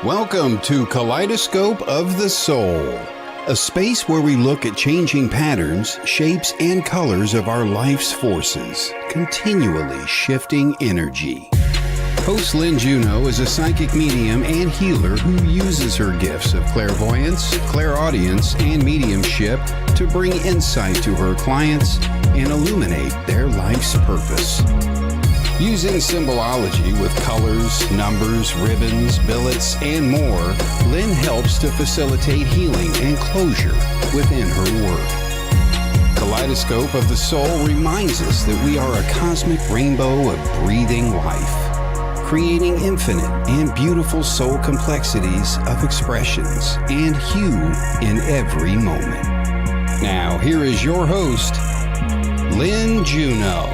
Welcome to Kaleidoscope of the Soul, a space where we look at changing patterns, shapes, and colors of our life's forces, continually shifting energy. Host Lynne Juneau is a psychic medium and healer who uses her gifts of clairvoyance, clairaudience, and mediumship to bring insight to her clients and illuminate their life's purpose. Using symbology with colors, numbers, ribbons, billets, and more, Lynne helps to facilitate healing and closure within her work. Kaleidoscope of the Soul reminds us that we are a cosmic rainbow of breathing life, creating infinite and beautiful soul complexities of expressions and hue in every moment. Now, here is your host, Lynne Juneau.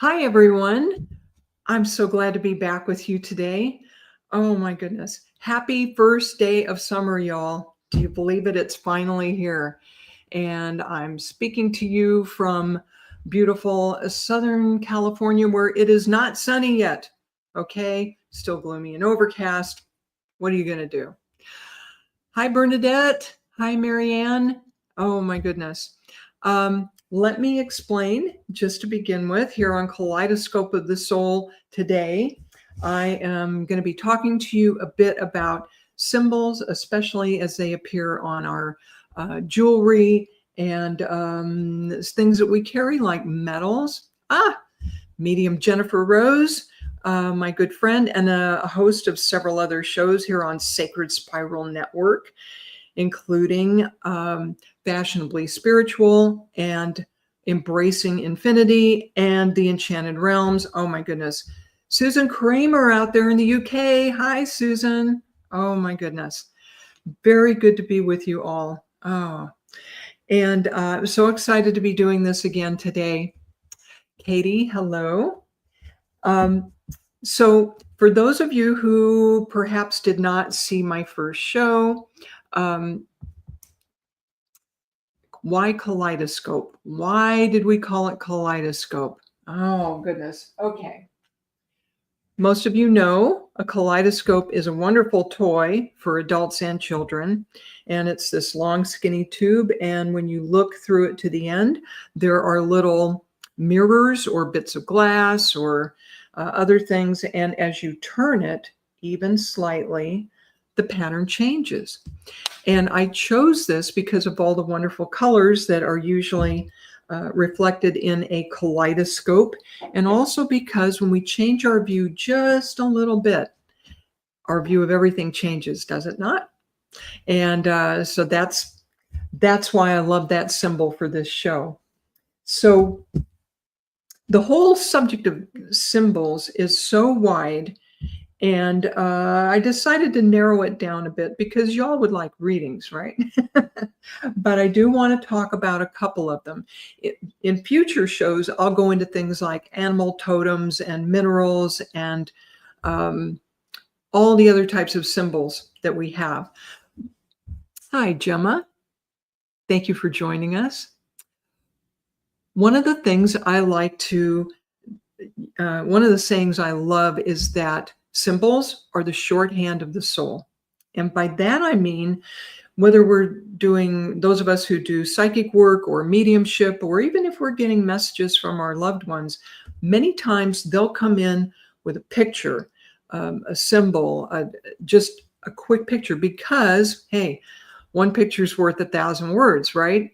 Hi, everyone. I'm so glad to be back with you today. Oh, my goodness. Happy first day of summer, y'all. Do you believe it? It's finally here. And I'm speaking to you from beautiful Southern California, where it is not sunny yet. Okay? Still gloomy and overcast. What are you going to do? Hi, Bernadette. Hi, Marianne. Oh, my goodness. Let me explain, just to begin with, here on Kaleidoscope of the Soul today. I am going to be talking to you a bit about symbols, especially as they appear on our jewelry and things that we carry, like medals. Medium Jennifer Rose, my good friend, and a host of several other shows here on Sacred Spiral Network, including Fashionably Spiritual and Embracing Infinity and The Enchanted Realms. Oh my goodness. Susan Kramer out there in the UK. Hi, Susan. Oh my goodness. Very good to be with you all. Oh, and I'm so excited to be doing this again today. Katie, hello. So for those of you who perhaps did not see my first show, why Kaleidoscope? Why did we call it Kaleidoscope? Oh, goodness. Okay. Most of you know a kaleidoscope is a wonderful toy for adults and children. And it's this long, skinny tube. And when you look through it to the end, there are little mirrors or bits of glass or other things. And as you turn it, even slightly, the pattern changes. And I chose this because of all the wonderful colors that are usually reflected in a kaleidoscope, and also because when we change our view just a little bit, our view of everything changes, does it not? And so that's why I love that symbol for this show. So the whole subject of symbols is so wide. And I decided to narrow it down a bit because y'all would like readings, right? But I do want to talk about a couple of them. In future shows, I'll go into things like animal totems and minerals and all the other types of symbols that we have. Hi, Gemma. Thank you for joining us. One of the things I like to, one of the sayings I love is that symbols are the shorthand of the soul. And by that, I mean, whether we're doing, those of us who do psychic work or mediumship, or even if we're getting messages from our loved ones, many times they'll come in with a picture, a symbol, just a quick picture, because, hey, one picture is worth 1,000 words, right?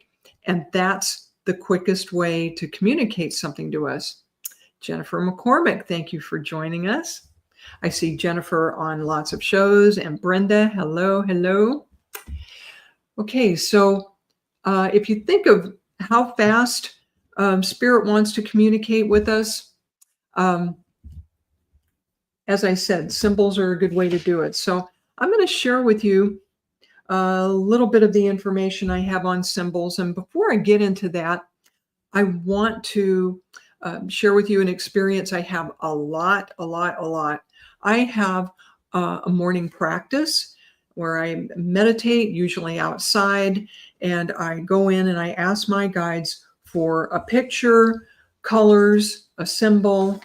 And that's the quickest way to communicate something to us. Jennifer McCormick, thank you for joining us. I see Jennifer on lots of shows, and Brenda, hello, hello. Okay, so if you think of how fast Spirit wants to communicate with us, as I said, symbols are a good way to do it. So I'm going to share with you a little bit of the information I have on symbols. And before I get into that, I want to share with you an experience. I have a lot. I have a morning practice where I meditate, usually outside, and I go in and I ask my guides for a picture, colors, a symbol,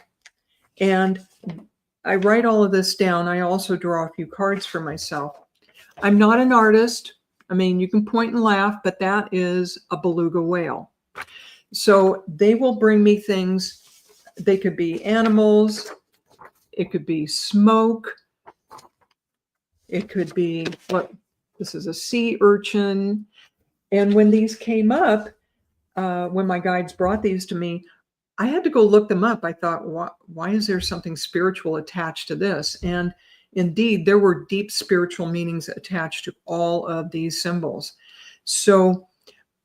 and I write all of this down. I also draw a few cards for myself. I'm not an artist. I mean, you can point and laugh, but that is a beluga whale. So they will bring me things. They could be animals. It could be smoke. It could be, what, this is a sea urchin. And when these came up, when my guides brought these to me, I had to go look them up. I thought, why is there something spiritual attached to this? And indeed, there were deep spiritual meanings attached to all of these symbols. So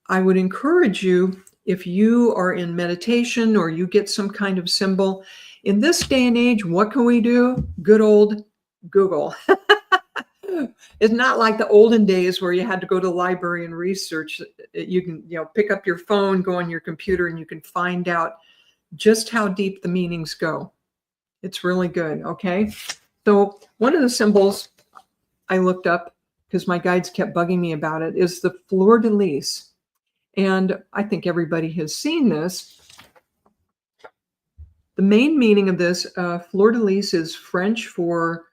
I would encourage you, if you are in meditation or you get some kind of symbol, in this day and age, what can we do? Good old Google. It's not like the olden days where you had to go to the library and research. You can, pick up your phone, go on your computer, and you can find out just how deep the meanings go. It's really good, okay? So one of the symbols I looked up, because my guides kept bugging me about it, is the fleur-de-lis. And I think everybody has seen this. The main meaning of this, fleur-de-lis is French for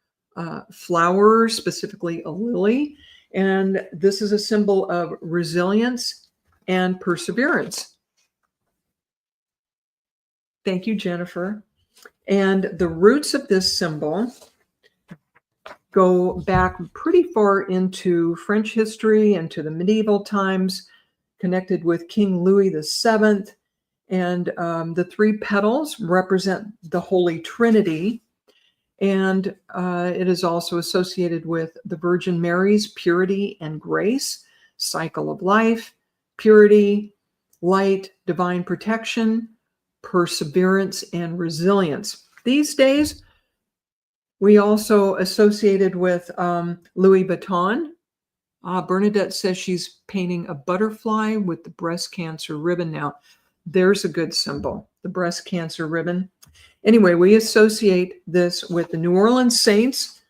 flower, specifically a lily. And this is a symbol of resilience and perseverance. Thank you, Jennifer. And the roots of this symbol go back pretty far into French history and to the medieval times, connected with King Louis VII. And the three petals represent the Holy Trinity. And it is also associated with the Virgin Mary's purity and grace, cycle of life, purity, light, divine protection, perseverance, and resilience. These days, we also associated with Louis Vuitton. Bernadette says she's painting a butterfly with the breast cancer ribbon now. There's a good symbol, the breast cancer ribbon. Anyway, we associate this with the New Orleans Saints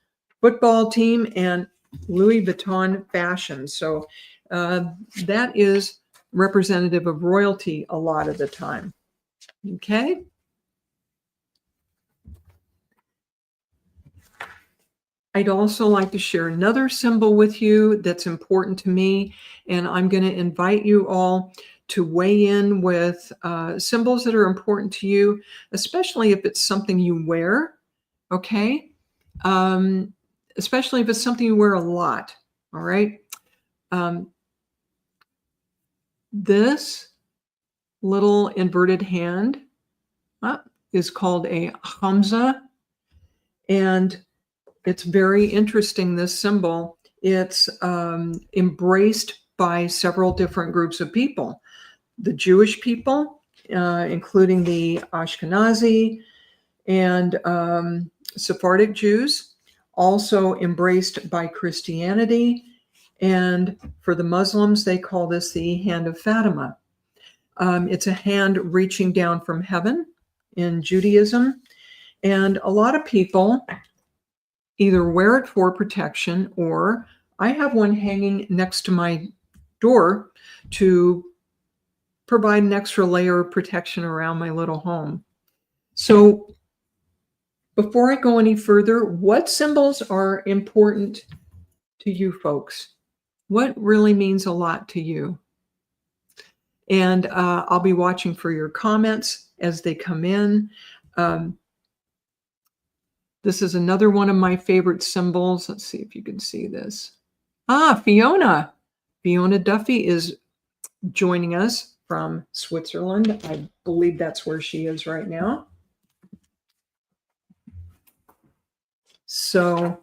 football team and Louis Vuitton fashion. So that is representative of royalty a lot of the time. Okay. I'd also like to share another symbol with you that's important to me, and I'm going to invite you all to weigh in with symbols that are important to you, especially if it's something you wear, okay? Especially if it's something you wear a lot, all right? This little inverted hand is called a Hamza, and it's very interesting, this symbol. It's embraced by several different groups of people. The Jewish people, including the Ashkenazi and Sephardic Jews, also embraced by Christianity. And for the Muslims, they call this the Hand of Fatima. It's a hand reaching down from heaven in Judaism. And a lot of people either wear it for protection, or I have one hanging next to my door to provide an extra layer of protection around my little home. So before I go any further, what symbols are important to you folks? What really means a lot to you? And I'll be watching for your comments as they come in. This is another one of my favorite symbols. Let's see if you can see this. Fiona. Fiona Duffy is joining us from Switzerland. I believe that's where she is right now. So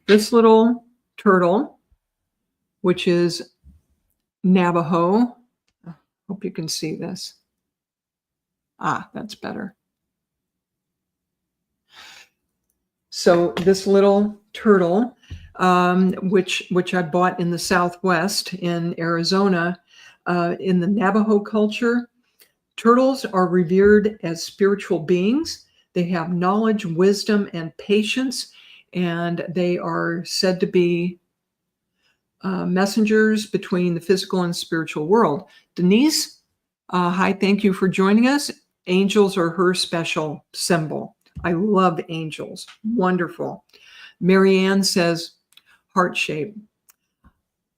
this little turtle, which is Navajo. Hope you can see this. That's better. So this little turtle, which I bought in the Southwest in Arizona, in the Navajo culture, Turtles are revered as spiritual beings. They have knowledge, wisdom, and patience, and they are said to be messengers between the physical and spiritual world. Denise, hi, thank you for joining us. Angels are her special symbol. I love angels. Wonderful. Marianne says, heart shape.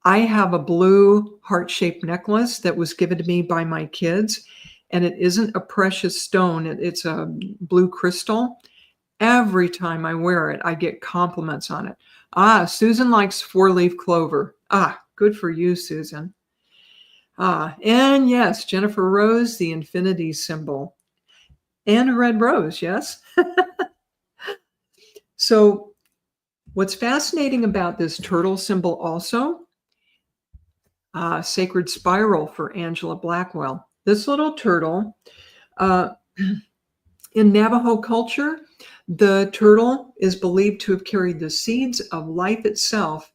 I have a blue heart-shaped necklace that was given to me by my kids, and it isn't a precious stone. It's a blue crystal. Every time I wear it, I get compliments on it. Susan likes four-leaf clover. Good for you, Susan. And yes, Jennifer Rose, the infinity symbol. And a red rose, yes. So what's fascinating about this turtle symbol also, sacred spiral for Angela Blackwell. This little turtle, in Navajo culture, the turtle is believed to have carried the seeds of life itself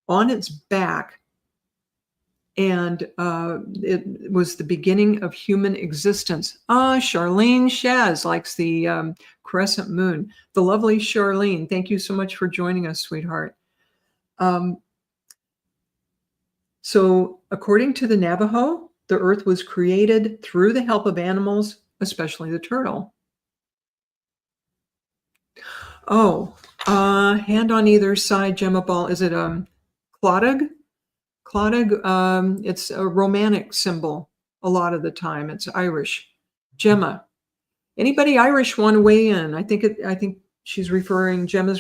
on its back, and it was the beginning of human existence. Charlene Shaz likes the crescent moon. The lovely Charlene, thank you so much for joining us, sweetheart. So according to the Navajo, the earth was created through the help of animals, especially the turtle. Hand on either side, Gemma Ball. Is it clodagh? Clodagh, it's a romantic symbol a lot of the time. It's Irish. Gemma. Anybody Irish want to weigh in? I think Gemma's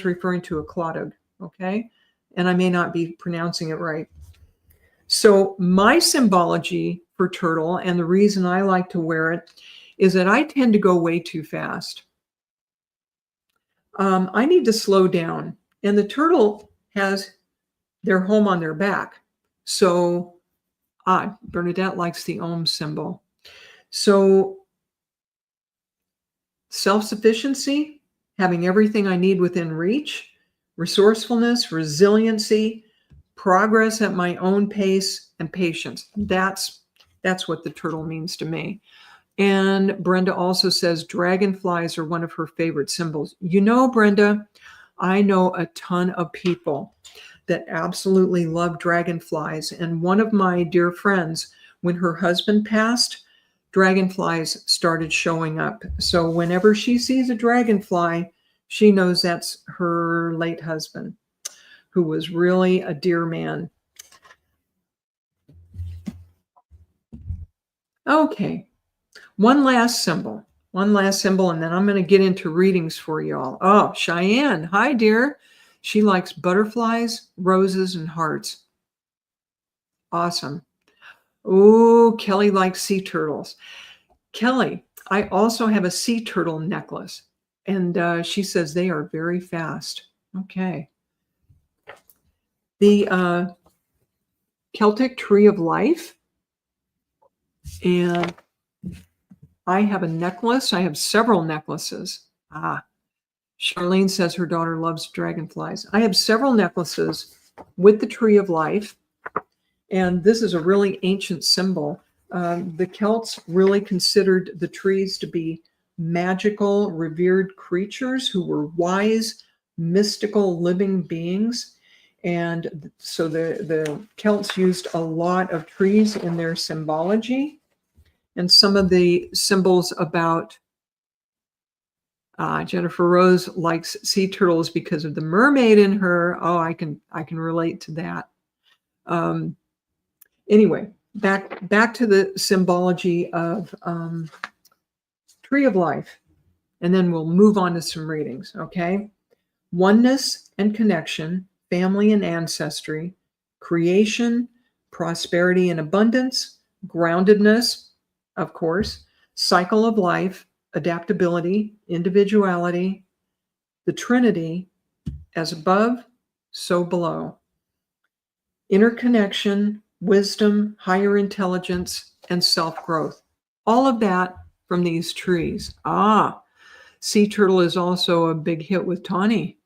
referring to a clodagh, okay? And I may not be pronouncing it right. So my symbology for turtle, and the reason I like to wear it, is that I tend to go way too fast. I need to slow down. And the turtle has their home on their back. So Bernadette likes the Om symbol. So self-sufficiency, having everything I need within reach, resourcefulness, resiliency, progress at my own pace, and patience. That's what the turtle means to me. And Brenda also says dragonflies are one of her favorite symbols. You know, Brenda, I know a ton of people that absolutely love dragonflies. And one of my dear friends, when her husband passed, dragonflies started showing up. So whenever she sees a dragonfly, she knows that's her late husband, who was really a dear man. Okay, one last symbol, and then I'm going to get into readings for you all. Oh, Cheyenne, hi, dear. She likes butterflies, roses, and hearts. Awesome. Oh, Kelly likes sea turtles. Kelly, I also have a sea turtle necklace, and she says they are very fast. Okay. The Celtic Tree of Life, and I have a necklace. I have several necklaces. Charlene says her daughter loves dragonflies. I have several necklaces with the Tree of Life, and this is a really ancient symbol. The Celts really considered the trees to be magical, revered creatures who were wise, mystical living beings. And so the Celts used a lot of trees in their symbology. And some of the symbols about Jennifer Rose likes sea turtles because of the mermaid in her. Oh, I can relate to that. Anyway, back to the symbology of Tree of Life, and then we'll move on to some readings. Okay, oneness and connection, family and ancestry, creation, prosperity and abundance, groundedness, of course, cycle of life, adaptability, individuality, the Trinity, as above, so below, interconnection, wisdom, higher intelligence, and self-growth. All of that from these trees. Sea turtle is also a big hit with Tawny,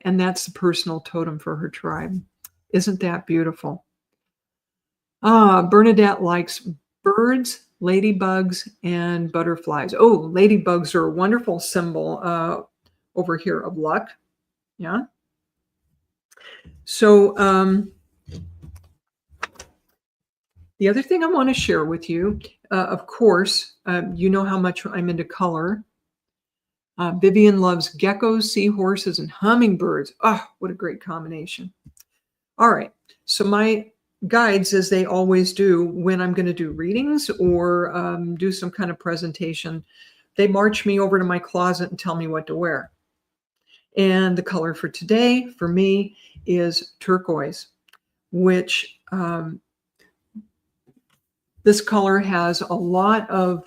and that's the personal totem for her tribe. Isn't that beautiful? Bernadette likes birds, ladybugs and butterflies. Oh, ladybugs are a wonderful symbol over here of luck. Yeah. So the other thing I want to share with you, of course, you know how much I'm into color. Vivian loves geckos, seahorses, and hummingbirds. Oh, what a great combination. All right. So my guides, as they always do when I'm going to do readings or do some kind of presentation, they march me over to my closet and tell me what to wear. And the color for today, for me, is turquoise, which this color has a lot of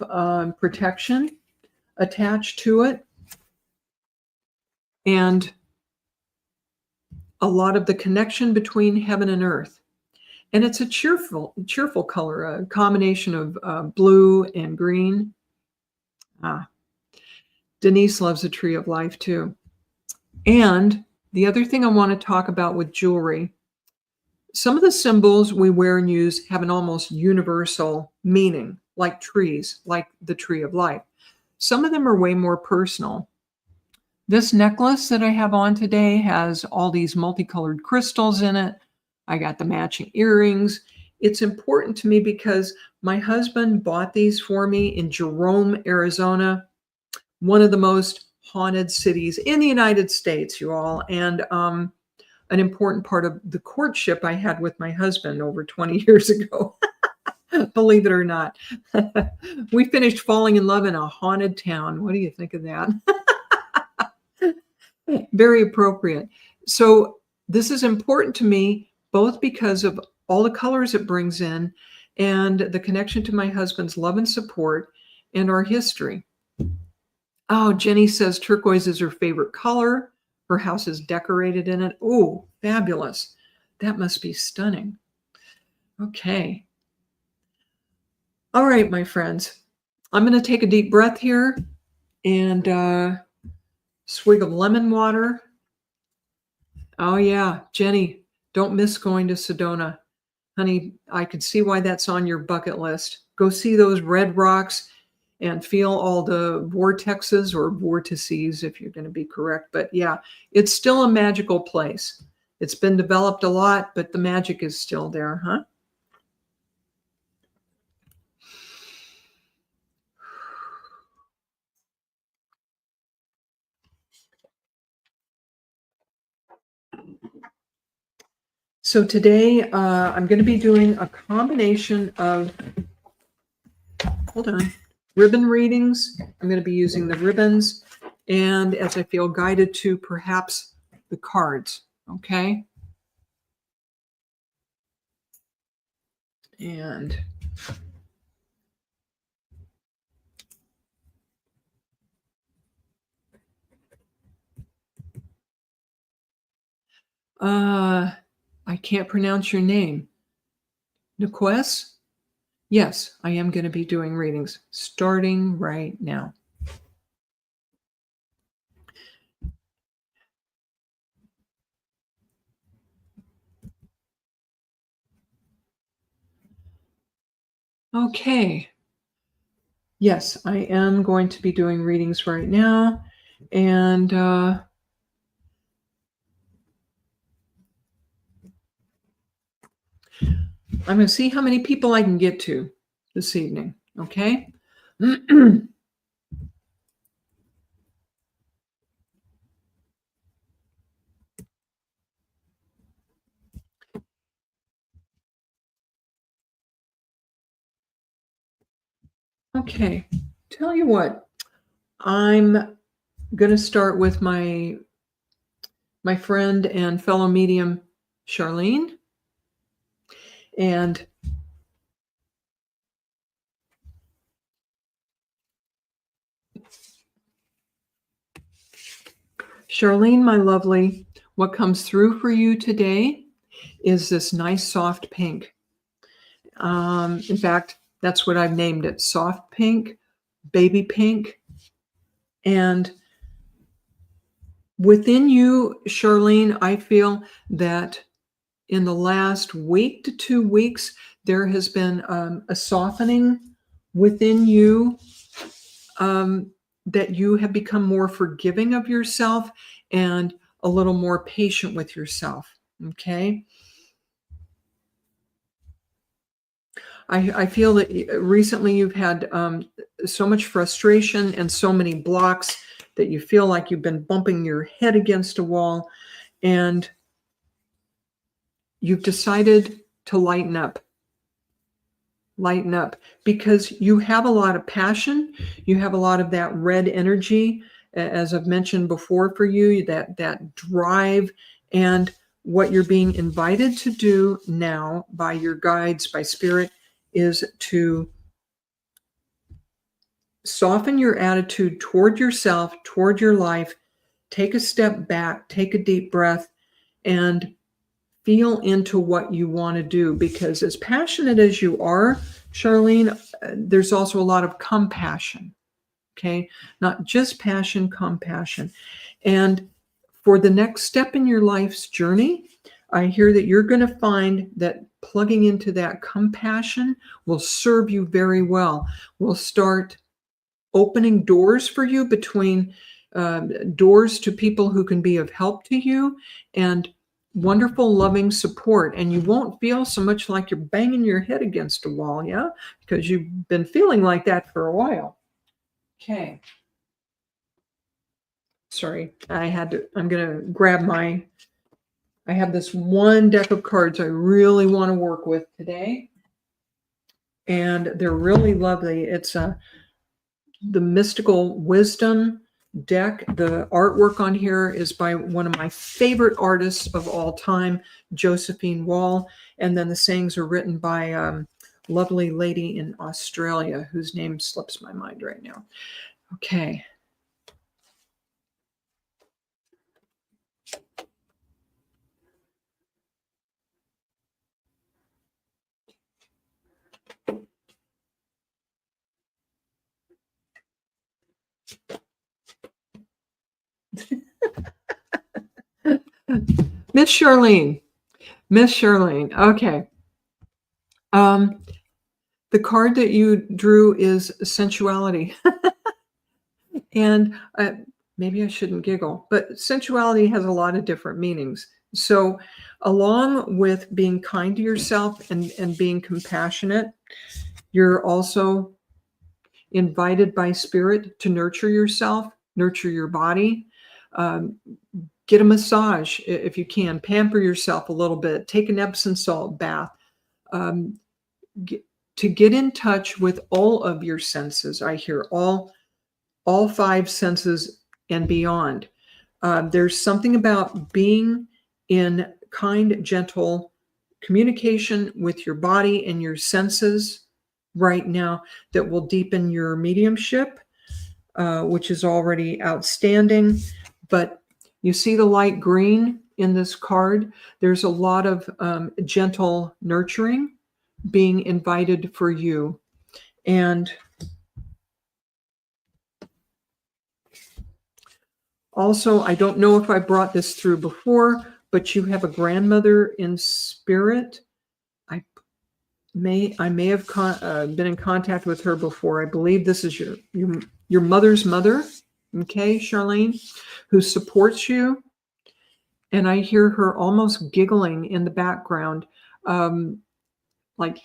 protection attached to it, and a lot of the connection between heaven and earth. And it's a cheerful color, a combination of blue and green. Denise loves a tree of life too. And the other thing I want to talk about with jewelry, some of the symbols we wear and use have an almost universal meaning, like trees, like the tree of life. Some of them are way more personal. This necklace that I have on today has all these multicolored crystals in it. I got the matching earrings. It's important to me because my husband bought these for me in Jerome, Arizona, one of the most haunted cities in the United States, you all, and an important part of the courtship I had with my husband over 20 years ago. Believe it or not. We finished falling in love in a haunted town. What do you think of that? Very appropriate. So this is important to me, both because of all the colors it brings in and the connection to my husband's love and support and our history. Oh, Jenny says turquoise is her favorite color. Her house is decorated in it. Oh, fabulous. That must be stunning. Okay. All right, my friends. I'm going to take a deep breath here and swig of lemon water. Oh, yeah. Jenny, don't miss going to Sedona. Honey, I could see why that's on your bucket list. Go see those red rocks and feel all the vortexes or vortices, if you're going to be correct. But yeah, it's still a magical place. It's been developed a lot, but the magic is still there, huh? So today I'm going to be doing a combination of, hold on, ribbon readings. I'm going to be using the ribbons, and as I feel guided to, perhaps the cards, okay? And I can't pronounce your name. Niquez? Yes, I am going to be doing readings starting right now. Okay. Yes, I am going to be doing readings right now. And I'm going to see how many people I can get to this evening. Okay. Okay. Tell you what, I'm going to start with my friend and fellow medium, Charlene. And Charlene, my lovely, what comes through for you today is this nice soft pink. In fact, that's what I've named it, soft pink, baby pink. And within you, Charlene, I feel that in the last week to 2 weeks, there has been a softening within you, that you have become more forgiving of yourself and a little more patient with yourself. Okay. I feel that recently you've had so much frustration and so many blocks that you feel like you've been bumping your head against a wall, and you've decided to lighten up. Lighten up, because you have a lot of passion. You have a lot of that red energy, as I've mentioned before, for you, that drive. And what you're being invited to do now by your guides, by spirit, is to soften your attitude toward yourself, toward your life. Take a step back, take a deep breath, and feel into what you want to do. Because as passionate as you are, Charlene, there's also a lot of compassion. Okay. Not just passion, compassion. And for the next step in your life's journey, I hear that you're going to find that plugging into that compassion will serve you very well. Will start opening doors for you, between doors to people who can be of help to you, and wonderful, loving support. And you won't feel so much like you're banging your head against a wall, yeah? Because you've been feeling like that for a while. Okay. Sorry, I'm going to grab I have this one deck of cards I really want to work with today. And they're really lovely. It's the Mystical Wisdom deck. The artwork on here is by one of my favorite artists of all time, Josephine Wall. And then the sayings are written by a lovely lady in Australia whose name slips my mind right now. Okay. Miss Charlene. Okay. The card that you drew is sensuality. And maybe I shouldn't giggle, but sensuality has a lot of different meanings. So along with being kind to yourself and being compassionate, you're also invited by spirit to nurture yourself, nurture your body. Get a massage if you can. Pamper yourself a little bit. Take an Epsom salt bath. To get in touch with all of your senses. I hear all 5 senses and beyond. There's something about being in kind, gentle communication with your body and your senses right now that will deepen your mediumship, which is already outstanding. But you see the light green in this card. There's a lot of gentle nurturing being invited for you. And also, I don't know if I brought this through before, but you have a grandmother in spirit. I may have been in contact with her before. I believe this is your mother's mother, okay, Charlene, who supports you. And I hear her almost giggling in the background, like,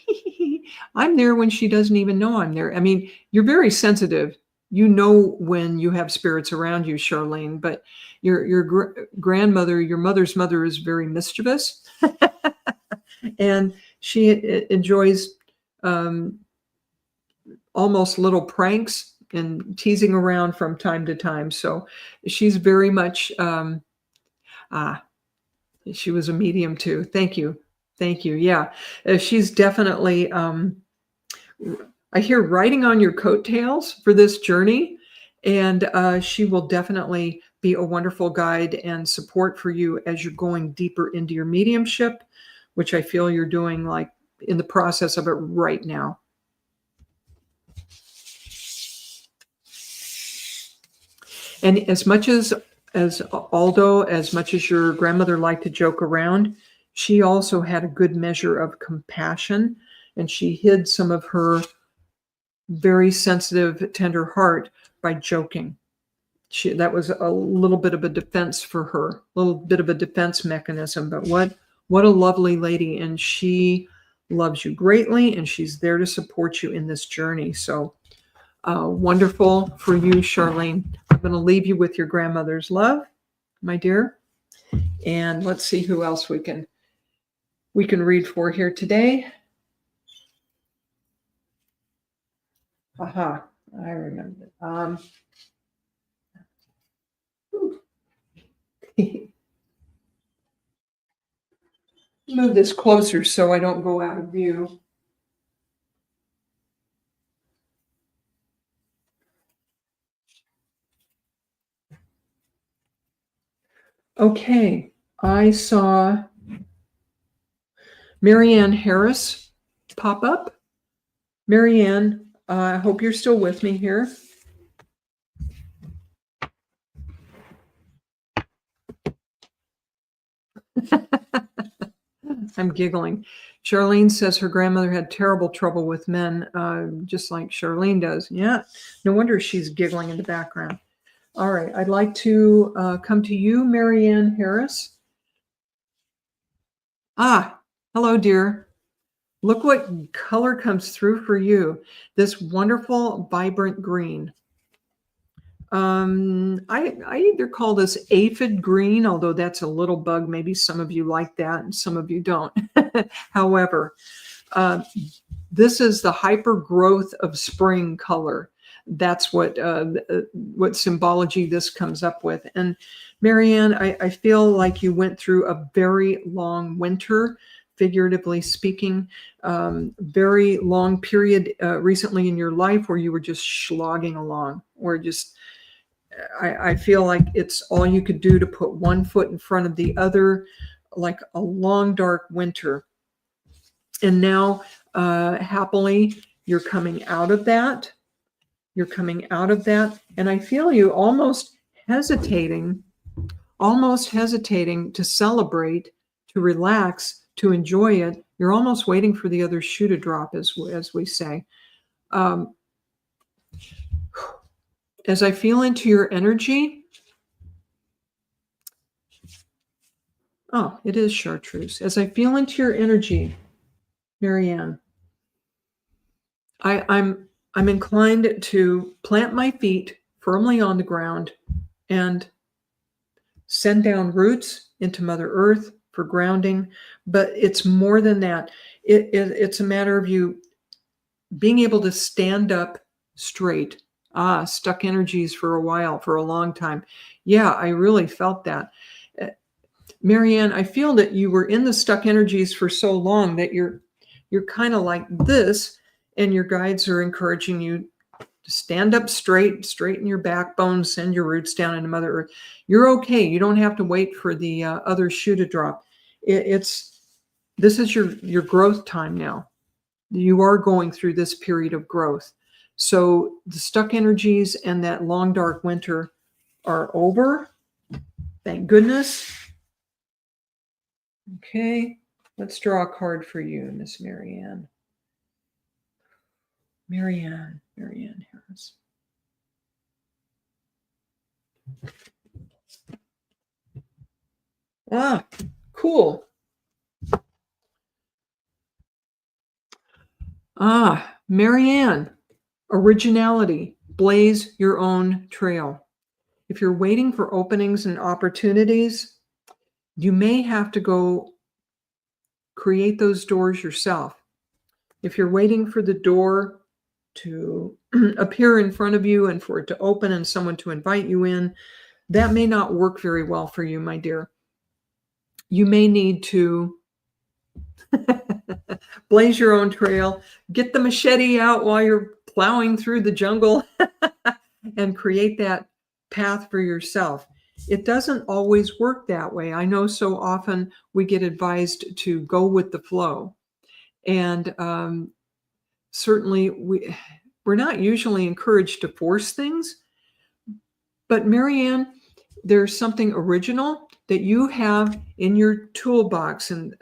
I'm there when she doesn't even know I'm there. I mean, you're very sensitive. You know when you have spirits around you, Charlene, but your grandmother, your mother's mother, is very mischievous. And she enjoys almost little pranks and teasing around from time to time. So she's very much, she was a medium too. Thank you. Yeah. She's definitely, I hear riding on your coattails for this journey. And she will definitely be a wonderful guide and support for you as you're going deeper into your mediumship, which I feel you're doing, like, in the process of it right now. And as much as Aldo, as much as your grandmother liked to joke around, she also had a good measure of compassion, and she hid some of her very sensitive, tender heart by joking. That was a little bit of a defense for her, a little bit of a defense mechanism. But what a lovely lady, and she loves you greatly, and she's there to support you in this journey. So wonderful for you, Charlene. I'm going to leave you with your grandmother's love, my dear. And let's see who else we can read for here today. Aha, I remember. Move this closer so I don't go out of view. Okay, I saw Marianne Harris pop up. Marianne, I hope you're still with me here. I'm giggling. Charlene says her grandmother had terrible trouble with men, just like Charlene does. Yeah, no wonder she's giggling in the background. All right, I'd like to come to you, Marianne Harris. Ah, hello, dear. Look what color comes through for you. This wonderful, vibrant green. I either call this aphid green, although that's a little bug. Maybe some of you like that and some of you don't. However, this is the hyper growth of spring color. That's what symbology this comes up with. And Marianne, I feel like you went through a very long winter, figuratively speaking, very long period recently in your life where you were just slogging along, or just I feel like it's all you could do to put one foot in front of the other, like a long, dark winter. And now, happily, you're coming out of that. You're coming out of that. And I feel you almost hesitating to celebrate, to relax, to enjoy it. You're almost waiting for the other shoe to drop, as we say. As I feel into your energy, oh, it is chartreuse. As I feel into your energy, Marianne, I'm inclined to plant my feet firmly on the ground and send down roots into Mother Earth for grounding. But it's more than that. It's a matter of you being able to stand up straight. Stuck energies for a while, for a long time. Yeah, I really felt that. Marianne, I feel that you were in the stuck energies for so long that you're kind of like this, and your guides are encouraging you to stand up straight, straighten your backbone, send your roots down into Mother Earth. You're okay. You don't have to wait for the other shoe to drop. This is your growth time now. You are going through this period of growth. So the stuck energies and that long, dark winter are over. Thank goodness. Okay, let's draw a card for you, Miss Marianne. Marianne Harris. Cool. Marianne, originality, blaze your own trail. If you're waiting for openings and opportunities, you may have to go create those doors yourself. If you're waiting for the door to appear in front of you and for it to open and someone to invite you in, that may not work very well for you, my dear. You may need to blaze your own trail, get the machete out while you're plowing through the jungle and create that path for yourself. It doesn't always work that way. I know so often we get advised to go with the flow. And certainly we're not usually encouraged to force things. But Marianne, there's something original that you have in your toolbox, and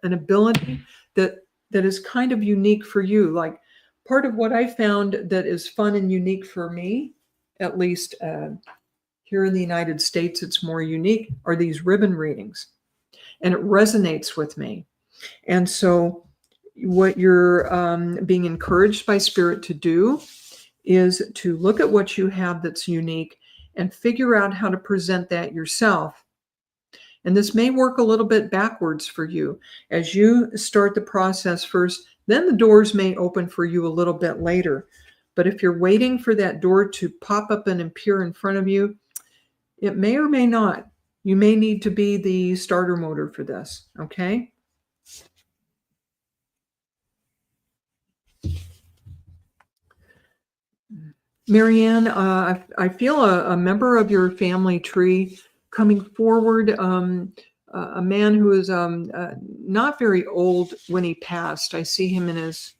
an ability that is kind of unique for you. Like part of what I found that is fun and unique for me, at least here in the United States, it's more unique, are these ribbon readings. And it resonates with me. And so, what you're being encouraged by Spirit to do is to look at what you have that's unique and figure out how to present that yourself. And this may work a little bit backwards for you. As you start the process first, then the doors may open for you a little bit later. But if you're waiting for that door to pop up and appear in front of you, it may or may not. You may need to be the starter motor for this, okay? Marianne, I feel a member of your family tree coming forward, a man who is not very old when he passed. I see him in his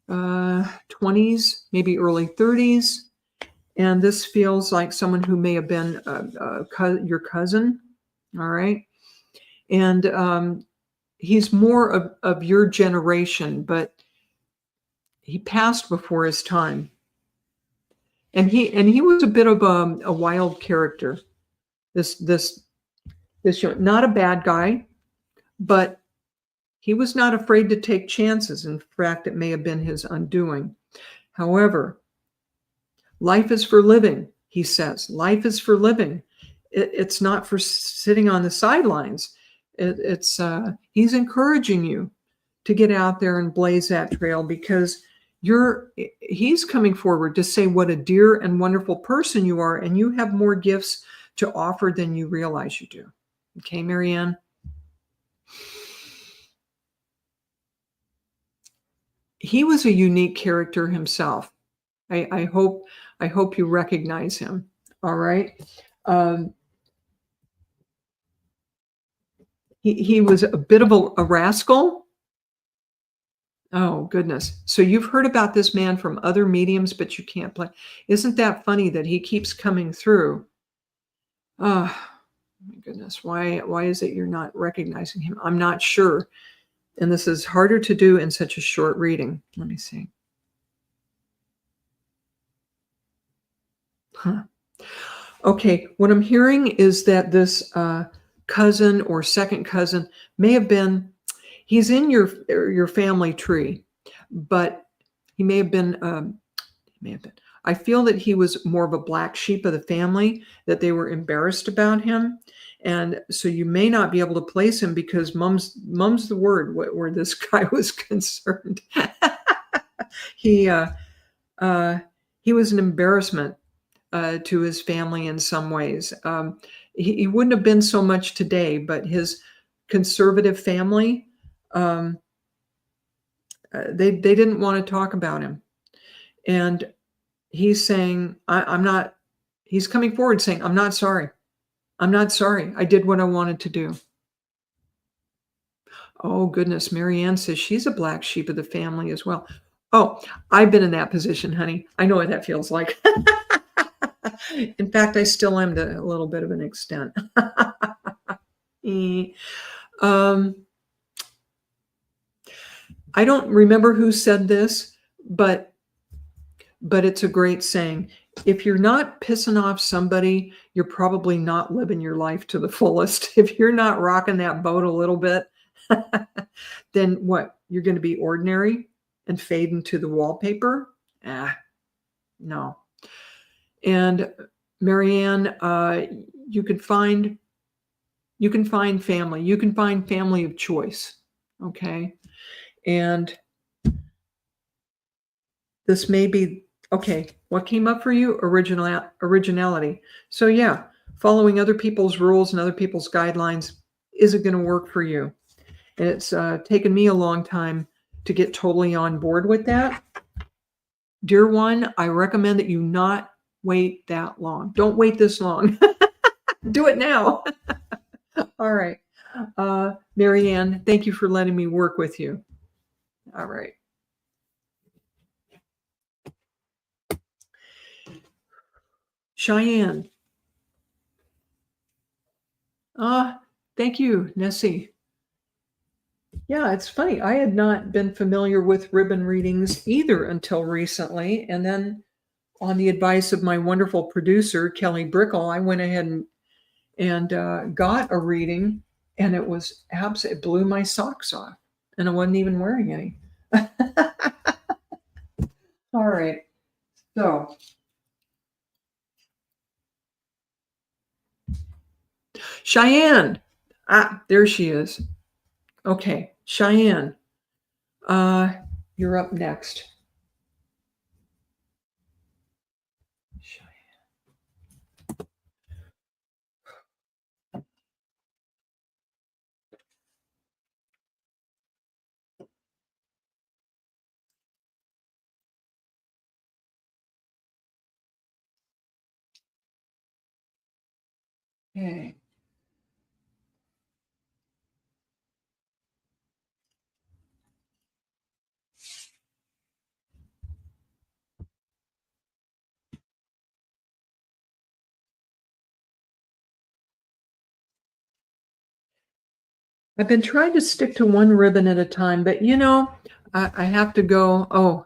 20s, maybe early 30s. And this feels like someone who may have been your cousin, all right? And he's more of your generation, but he passed before his time. And he was a bit of a wild character. This not a bad guy, but he was not afraid to take chances. In fact, it may have been his undoing. However, life is for living, he says. Life is for living. It's not for sitting on the sidelines. He's encouraging you to get out there and blaze that trail, because he's coming forward to say what a dear and wonderful person you are, and you have more gifts to offer than you realize you do. Okay, Marianne? He was a unique character himself. I hope you recognize him. All right. He was a bit of a rascal. Oh, goodness. So you've heard about this man from other mediums, but you can't play. Isn't that funny that he keeps coming through? Oh, my goodness. Why is it you're not recognizing him? I'm not sure. And this is harder to do in such a short reading. Let me see. Huh. Okay, what I'm hearing is that this cousin or second cousin may have been, he's in your family tree, but he may have been, I feel that he was more of a black sheep of the family, that they were embarrassed about him. And so you may not be able to place him because mum's the word where this guy was concerned. He was an embarrassment to his family in some ways. He wouldn't have been so much today, but his conservative family, they didn't want to talk about him. And he's saying, he's coming forward saying, I'm not sorry. I'm not sorry. I did what I wanted to do. Oh, goodness. Marianne says she's a black sheep of the family as well. Oh, I've been in that position, honey. I know what that feels like. In fact, I still am to a little bit of an extent. I don't remember who said this, but it's a great saying. If you're not pissing off somebody, you're probably not living your life to the fullest. If you're not rocking that boat a little bit, then what? You're going to be ordinary and fade into the wallpaper? No. And Marianne, you can find family. You can find family of choice. Okay. And this may be, okay, what came up for you? Originality. So yeah, following other people's rules and other people's guidelines isn't going to work for you. And it's taken me a long time to get totally on board with that. Dear one, I recommend that you not wait that long. Don't wait this long. Do it now. All right. Marianne, thank you for letting me work with you. All right. Cheyenne. Thank you, Nessie. Yeah, it's funny. I had not been familiar with ribbon readings either until recently. And then, on the advice of my wonderful producer, Kelly Brickle, I went ahead and got a reading, and it was absolutely, it blew my socks off. And I wasn't even wearing any. All right. So, Cheyenne. Ah, there she is. Okay, Cheyenne. Uh, you're up next. Okay. I've been trying to stick to one ribbon at a time, but I have to go. Oh,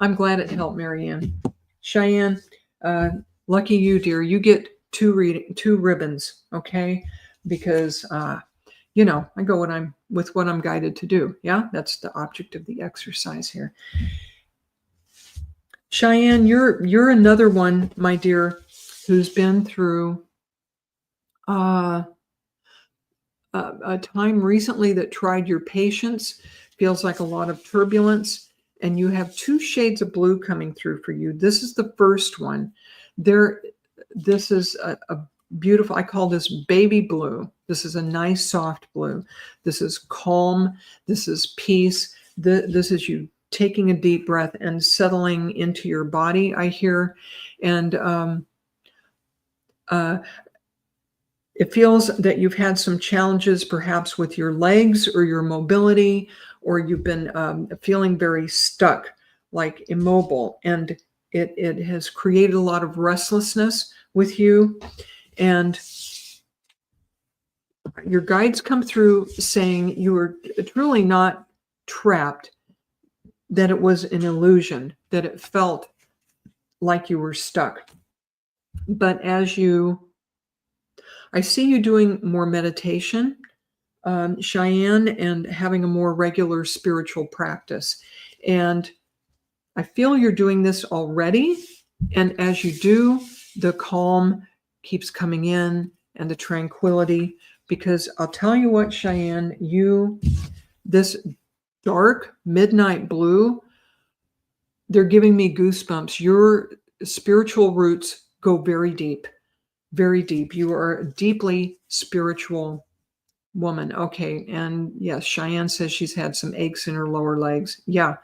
I'm glad it helped, Marianne. Cheyenne, uh, lucky you, dear. You get two ribbons, okay? Because I go with what I'm guided to do. Yeah, that's the object of the exercise here. Cheyenne, you're another one, my dear, who's been through uh, a time recently that tried your patience. Feels like a lot of turbulence, and you have two shades of blue coming through for you. This is the first one. This is a beautiful, I call this baby blue. This is a nice soft blue. This is calm. This is peace. This is you taking a deep breath and settling into your body, I hear. And it feels that you've had some challenges perhaps with your legs or your mobility, or you've been feeling very stuck, like immobile. And it has created a lot of restlessness with you. And your guides come through saying you were truly not trapped, that it was an illusion, that it felt like you were stuck. But I see you doing more meditation, Cheyenne, and having a more regular spiritual practice. And I feel you're doing this already. And as you do, the calm keeps coming in and the tranquility. Because I'll tell you what, Cheyenne, this dark midnight blue, they're giving me goosebumps. Your spiritual roots go very deep, very deep. You are a deeply spiritual woman. Okay. And yes, Cheyenne says she's had some aches in her lower legs. Yeah.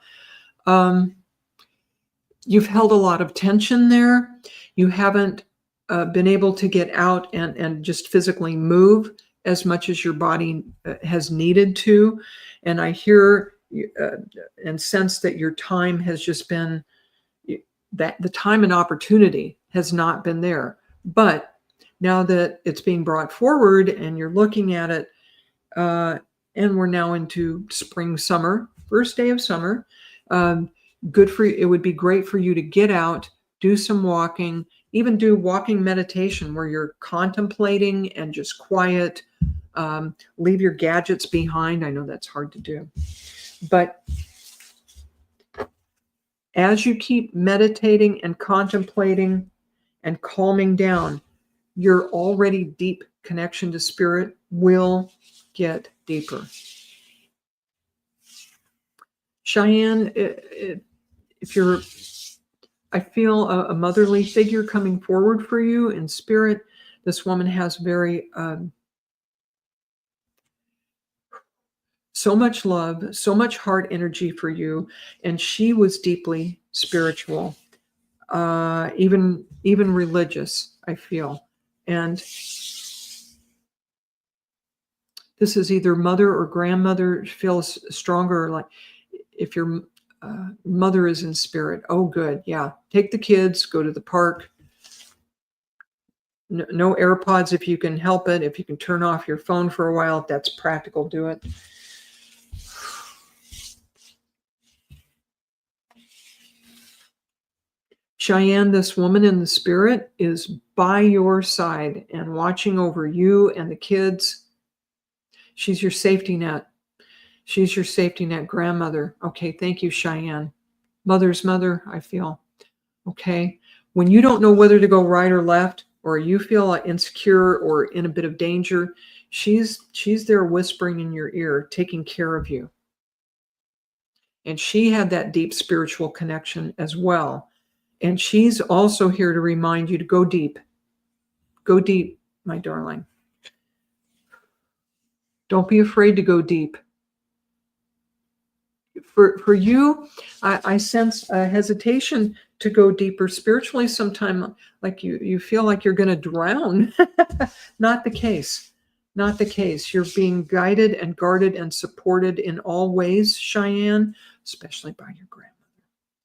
You've held a lot of tension there. You haven't been able to get out and just physically move as much as your body has needed to. And I hear and sense that your time has just been, that the time and opportunity has not been there. But now that it's being brought forward and you're looking at it, and we're now into spring, summer, first day of summer, good for you. It would be great for you to get out, do some walking, even do walking meditation where you're contemplating and just quiet. Leave your gadgets behind. I know that's hard to do. But as you keep meditating and contemplating and calming down, your already deep connection to spirit will get deeper. Cheyenne, I feel a motherly figure coming forward for you in spirit. This woman has very so much love, so much heart energy for you, and she was deeply spiritual, even religious, I feel. And this is either mother or grandmother, feels stronger, like if your mother is in spirit. Oh, good. Yeah. Take the kids, go to the park. No AirPods if you can help it. If you can turn off your phone for a while, if that's practical, do it. Cheyenne, this woman in the spirit, is by your side and watching over you and the kids. She's your safety net. She's your safety net grandmother. Okay, thank you, Cheyenne. Mother's mother, I feel. Okay. When you don't know whether to go right or left, or you feel insecure or in a bit of danger, she's there whispering in your ear, taking care of you. And she had that deep spiritual connection as well. And she's also here to remind you to go deep. Go deep, my darling. Don't be afraid to go deep. For you, I sense a hesitation to go deeper spiritually sometime, like you feel like you're going to drown. Not the case. Not the case. You're being guided and guarded and supported in all ways, Cheyenne, especially by your grandmother.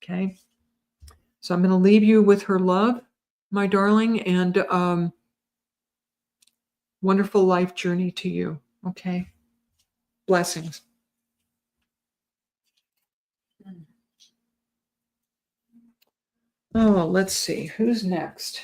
Okay? So I'm going to leave you with her love, my darling, and wonderful life journey to you. Okay? Blessings. Oh, let's see. Who's next?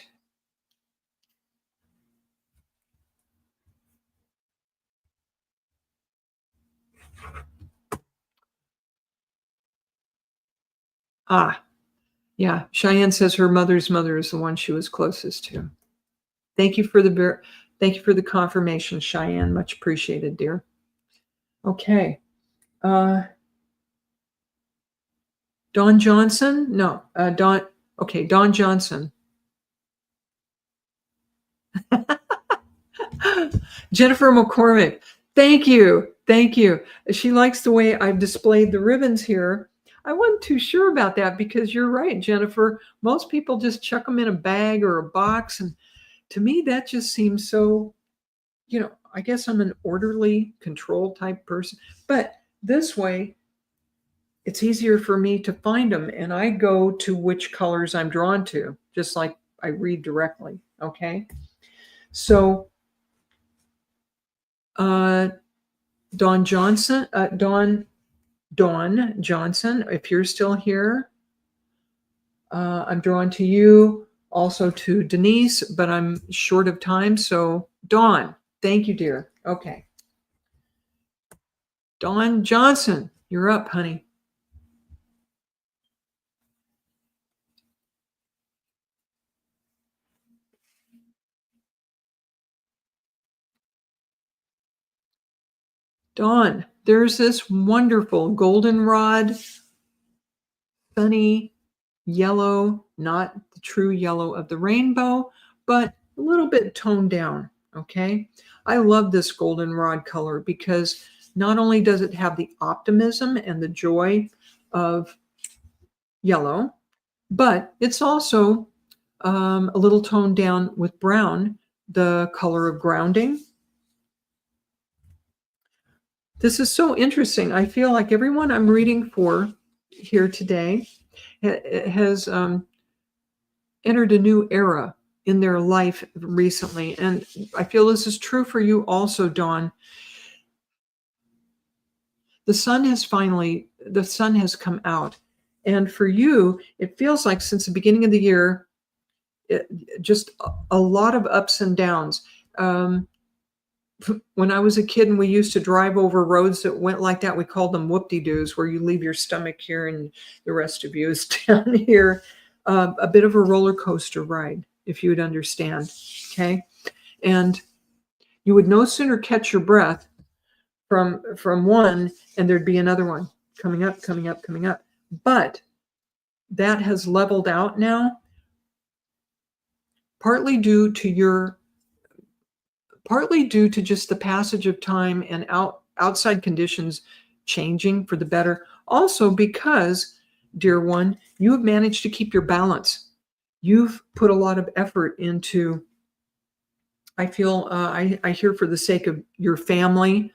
Yeah. Cheyenne says her mother's mother is the one she was closest to. Thank you for the confirmation, Cheyenne. Much appreciated, dear. Okay. Dawn Johnson? No. Dawn Johnson. Jennifer McCormick. Thank you. Thank you. She likes the way I've displayed the ribbons here. I wasn't too sure about that because you're right, Jennifer. Most people just chuck them in a bag or a box. And to me, that just seems so, I guess I'm an orderly, control type person. But this way, it's easier for me to find them. And I go to which colors I'm drawn to, just like I read directly. Okay. So, Dawn Johnson, Dawn Johnson, if you're still here, I'm drawn to you, also to Denise, but I'm short of time. So Dawn, thank you, dear. Okay. Dawn Johnson, you're up, honey. Dawn, there's this wonderful goldenrod, sunny yellow, not the true yellow of the rainbow, but a little bit toned down. Okay. I love this goldenrod color because not only does it have the optimism and the joy of yellow, but it's also a little toned down with brown, the color of grounding. This is so interesting. I feel like everyone I'm reading for here today has entered a new era in their life recently. And I feel this is true for you also, Dawn. The sun has come out. And for you, it feels like since the beginning of the year, just a lot of ups and downs. When I was a kid and we used to drive over roads that went like that, we called them whoop-de-doos, where you leave your stomach here and the rest of you is down here. A bit of a roller coaster ride, if you would understand. Okay. And you would no sooner catch your breath from one and there'd be another one coming up, coming up, coming up. But that has leveled out now, partly due to just the passage of time and outside conditions changing for the better. Also because, dear one, you have managed to keep your balance. You've put a lot of effort into, I feel, I hear, for the sake of your family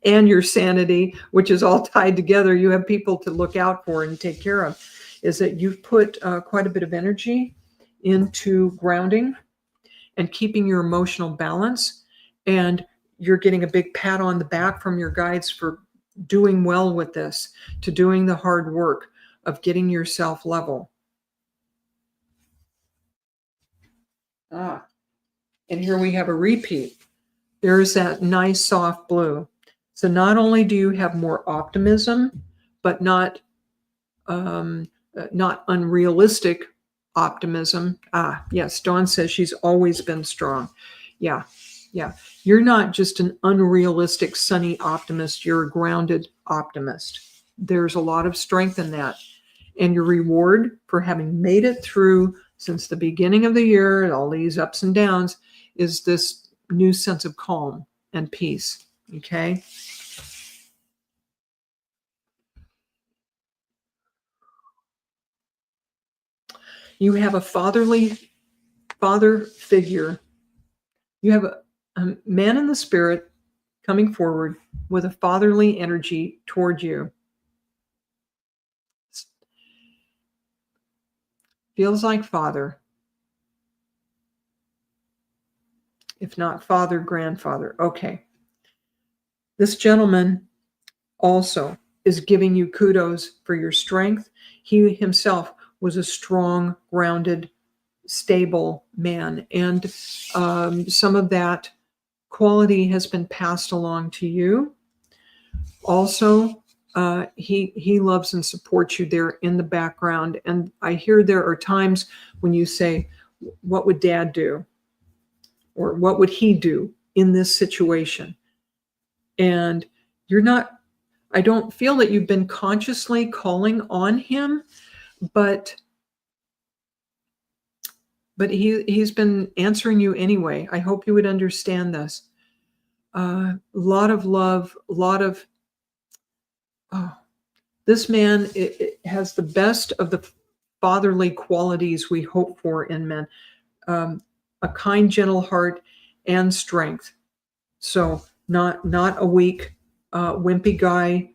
and your sanity, which is all tied together. You have people to look out for and take care of, is that you've put quite a bit of energy into grounding and keeping your emotional balance. And you're getting a big pat on the back from your guides for doing well with this, to doing the hard work of getting yourself level. Ah, and here we have a repeat. There's that nice soft blue. So not only do you have more optimism, but not unrealistic optimism. Ah, yes, Dawn says she's always been strong. Yeah, yeah. You're not just an unrealistic, sunny optimist. You're a grounded optimist. There's a lot of strength in that. And your reward for having made it through since the beginning of the year, and all these ups and downs, is this new sense of calm and peace. Okay. You have a father figure. You have a man in the spirit coming forward with a fatherly energy toward you. Feels like father, if not father, grandfather. Okay. This gentleman also is giving you kudos for your strength. He himself was a strong, grounded, stable man. And some of that quality has been passed along to you. Also, he loves and supports you there in the background. And I hear there are times when you say, what would dad do? Or what would he do in this situation? And I don't feel that you've been consciously calling on him, but he's been answering you anyway. I hope you would understand this. A lot of love, a lot of, oh, this man it has the best of the fatherly qualities we hope for in men. A kind, gentle heart and strength. So not a weak, wimpy guy,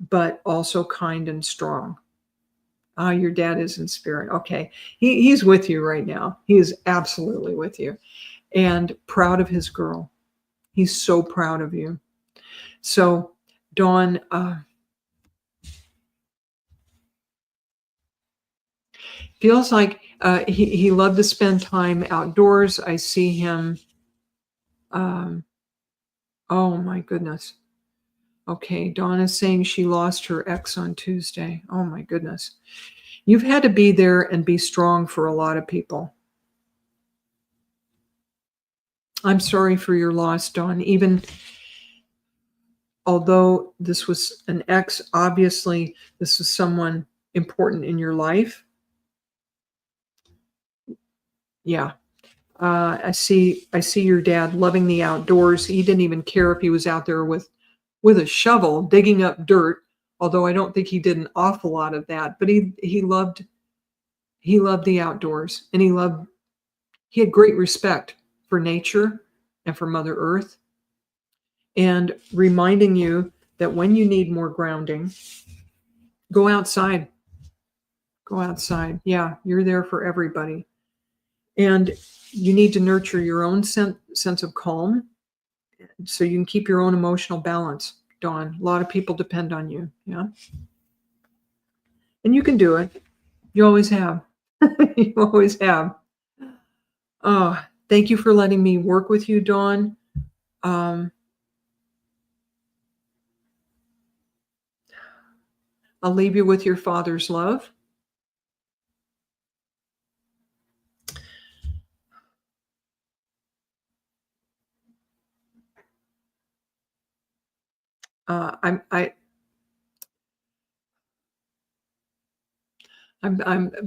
but also kind and strong. Ah, your dad is in spirit. Okay. He's with you right now. He is absolutely with you and proud of his girl. He's so proud of you. So, Dawn, feels like he loved to spend time outdoors. I see him. Oh my goodness. Okay, Dawn is saying she lost her ex on Tuesday. Oh my goodness. You've had to be there and be strong for a lot of people. I'm sorry for your loss, Dawn. Even although this was an ex, obviously this is someone important in your life. Yeah. I see your dad loving the outdoors. He didn't even care if he was out there with a shovel digging up dirt, although I don't think he did an awful lot of that, but he loved the outdoors, and he had great respect for nature and for Mother Earth, and reminding you that when you need more grounding, go outside. Go outside. Yeah, you're there for everybody. And you need to nurture your own sense of calm so you can keep your own emotional balance, Dawn. A lot of people depend on you. Yeah. And you can do it. You always have. You always have. Oh, thank you for letting me work with you, Dawn. I'll leave you with your father's love. I'm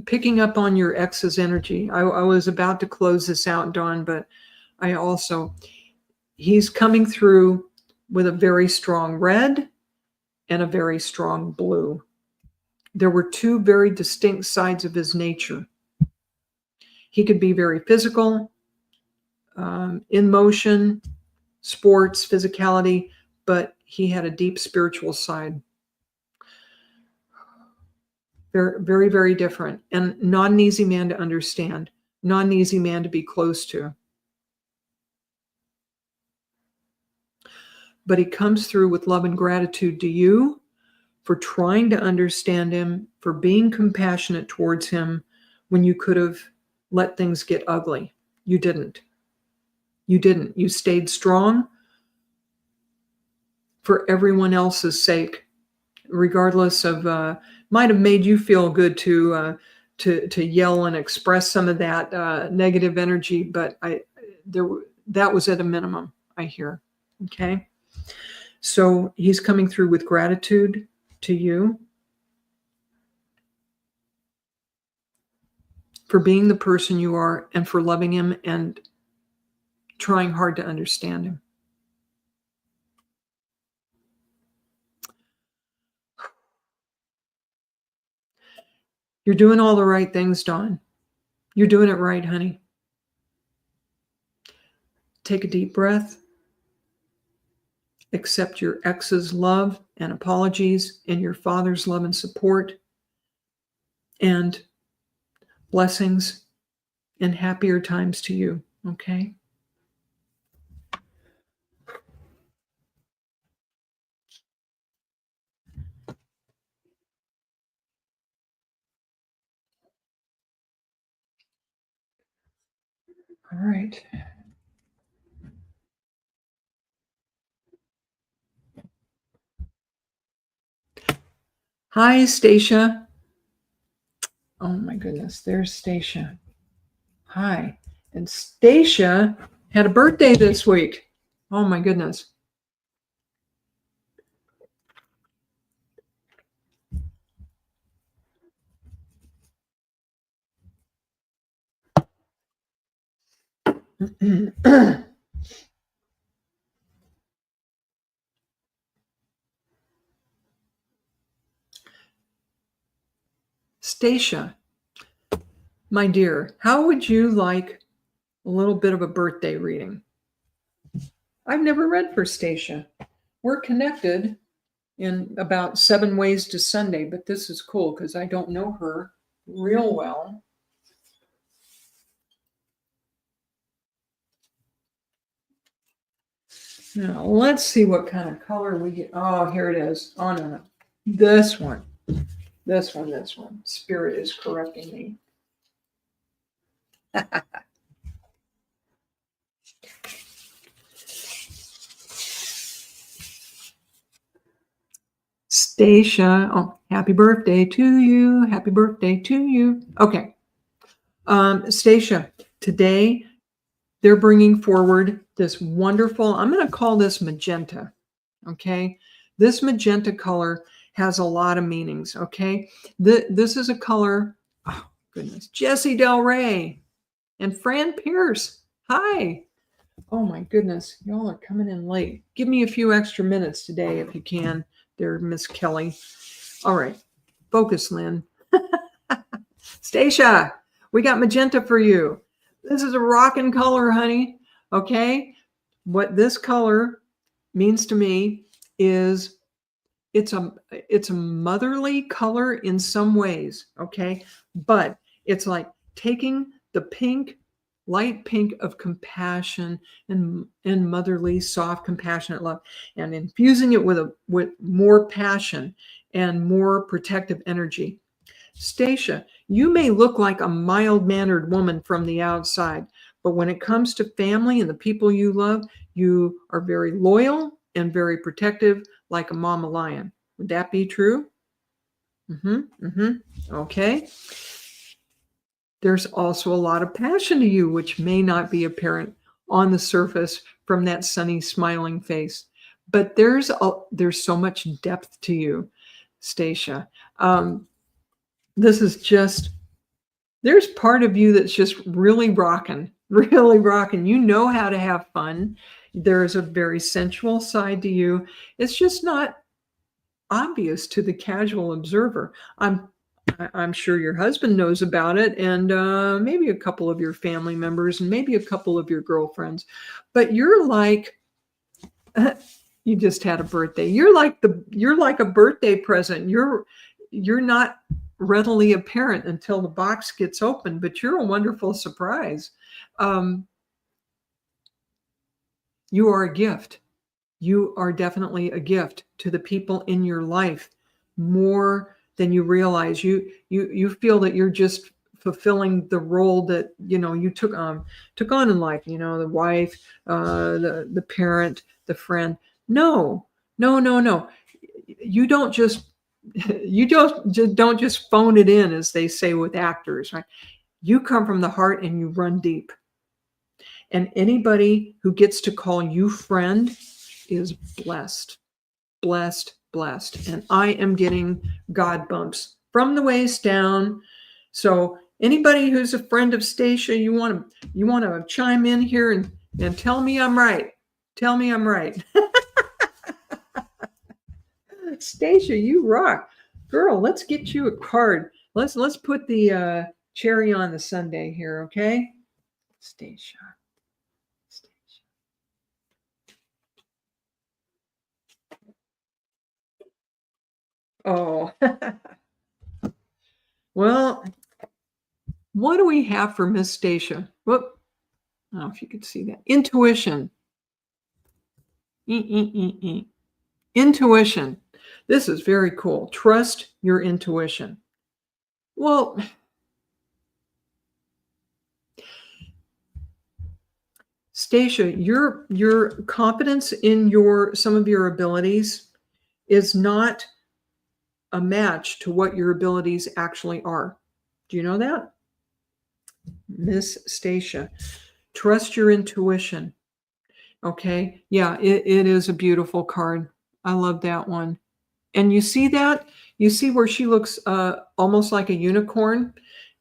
picking up on your ex's energy. I was about to close this out, Dawn, but he's coming through with a very strong red and a very strong blue. There were two very distinct sides of his nature. He could be very physical, in motion, sports, physicality, but he had a deep spiritual side. Very, very, very different, and not an easy man to understand, not an easy man to be close to. But he comes through with love and gratitude to you for trying to understand him, for being compassionate towards him when you could have let things get ugly. You didn't. You didn't. You stayed strong for everyone else's sake, regardless of, might have made you feel good to yell and express some of that negative energy, but that was at a minimum, I hear. Okay. So he's coming through with gratitude to you for being the person you are and for loving him and trying hard to understand him. You're doing all the right things, Dawn. You're doing it right, honey. Take a deep breath. Accept your ex's love and apologies and your father's love and support and blessings and happier times to you, okay? All right. Hi, Stacia. Oh my goodness, there's Stacia. Hi. And Stacia had a birthday this week. Oh my goodness. Stacia, my dear, how would you like a little bit of a birthday reading? I've never read for Stacia. We're connected in about 7 ways to Sunday, but this is cool because I don't know her real well. Now, let's see what kind of color we get. Oh, here it is. Oh, no. This one. This one. Spirit is correcting me. Stacia. Oh, happy birthday to you. Happy birthday to you. Okay. Stacia, today they're bringing forward this wonderful, I'm going to call this magenta. Okay. This magenta color has a lot of meanings. Okay. This is a color. Oh, goodness. Jessie Del Rey and Fran Pierce. Hi. Oh, my goodness. Y'all are coming in late. Give me a few extra minutes today if you can. There, Miss Kelly. All right. Focus, Lynn. Stacia, we got magenta for you. This is a rockin' color, honey. Okay. What this color means to me is it's a motherly color in some ways. Okay. But it's like taking the pink, light pink of compassion and motherly, soft, compassionate love and infusing it with more passion and more protective energy. Stacia, you may look like a mild-mannered woman from the outside, but when it comes to family and the people you love, you are very loyal and very protective, like a mama lion. Would that be true? Okay. There's also a lot of passion to you, which may not be apparent on the surface from that sunny, smiling face. But there's so much depth to you, Stacia. This is just, there's part of you that's just really rocking, really rocking. You know how to have fun. There is a very sensual side to you. It's just not obvious to the casual observer. I'm sure your husband knows about it, and maybe a couple of your family members, and maybe a couple of your girlfriends. But you're like, you just had a birthday. You're like a birthday present. You're not readily apparent until the box gets open, but you're a wonderful surprise. You are a gift. You are definitely a gift to the people in your life more than you realize. You feel that you're just fulfilling the role that you took on in life. The wife, the parent, the friend. No, no, no, no. You don't just don't just phone it in, as they say with actors, right? You come from the heart and you run deep. And anybody who gets to call you friend is blessed, blessed, blessed. And I am getting God bumps from the waist down. So anybody who's a friend of Stacia, you want to chime in here and tell me I'm right. Tell me I'm right. Stacia, you rock. Girl, let's get you a card. Let's put the cherry on the sundae here, okay? Stacia. Oh. Well, what do we have for Miss Stacia? Whoop. I don't know if you could see that. Intuition. Intuition. This is very cool. Trust your intuition. Well, Stacia, your confidence in some of your abilities is not a match to what your abilities actually are. Do you know that? Miss Stacia, trust your intuition. Okay. Yeah, it is a beautiful card. I love that one. And you see that? You see where she looks almost like a unicorn,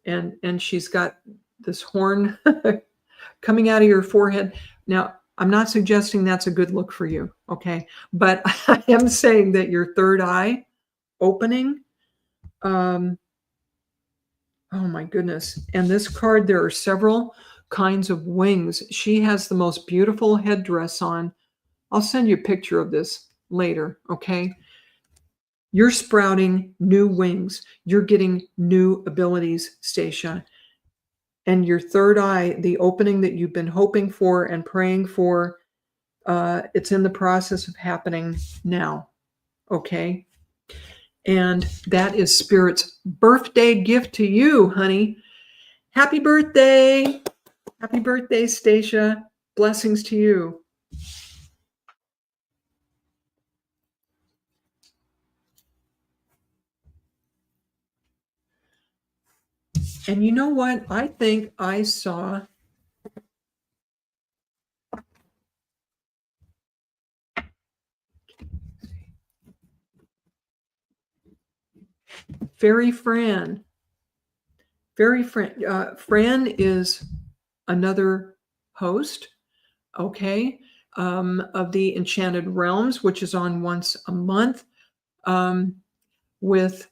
and she's got this horn coming out of your forehead. Now, I'm not suggesting that's a good look for you, okay? But I am saying that your third eye opening, oh my goodness. And this card, there are several kinds of wings. She has the most beautiful headdress on. I'll send you a picture of this later, okay? You're sprouting new wings. You're getting new abilities, Stacia. And your third eye, the opening that you've been hoping for and praying for, it's in the process of happening now, okay? And that is Spirit's birthday gift to you, honey. Happy birthday. Happy birthday, Stacia. Blessings to you. And you know what? I think I saw Fairy Fran. Fran is another host, okay, of the Enchanted Realms, which is on once a month, with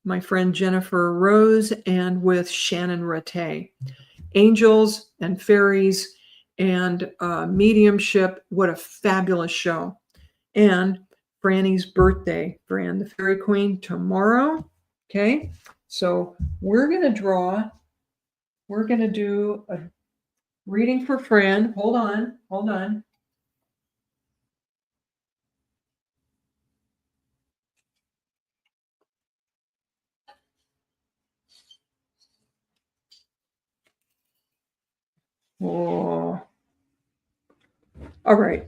my friend Jennifer Rose and with Shannon Rattay. Angels and fairies and mediumship. What a fabulous show. And Franny's birthday, Fran, the Fairy Queen, tomorrow. Okay, so we're going to do a reading for Fran. Hold on. Oh. All right.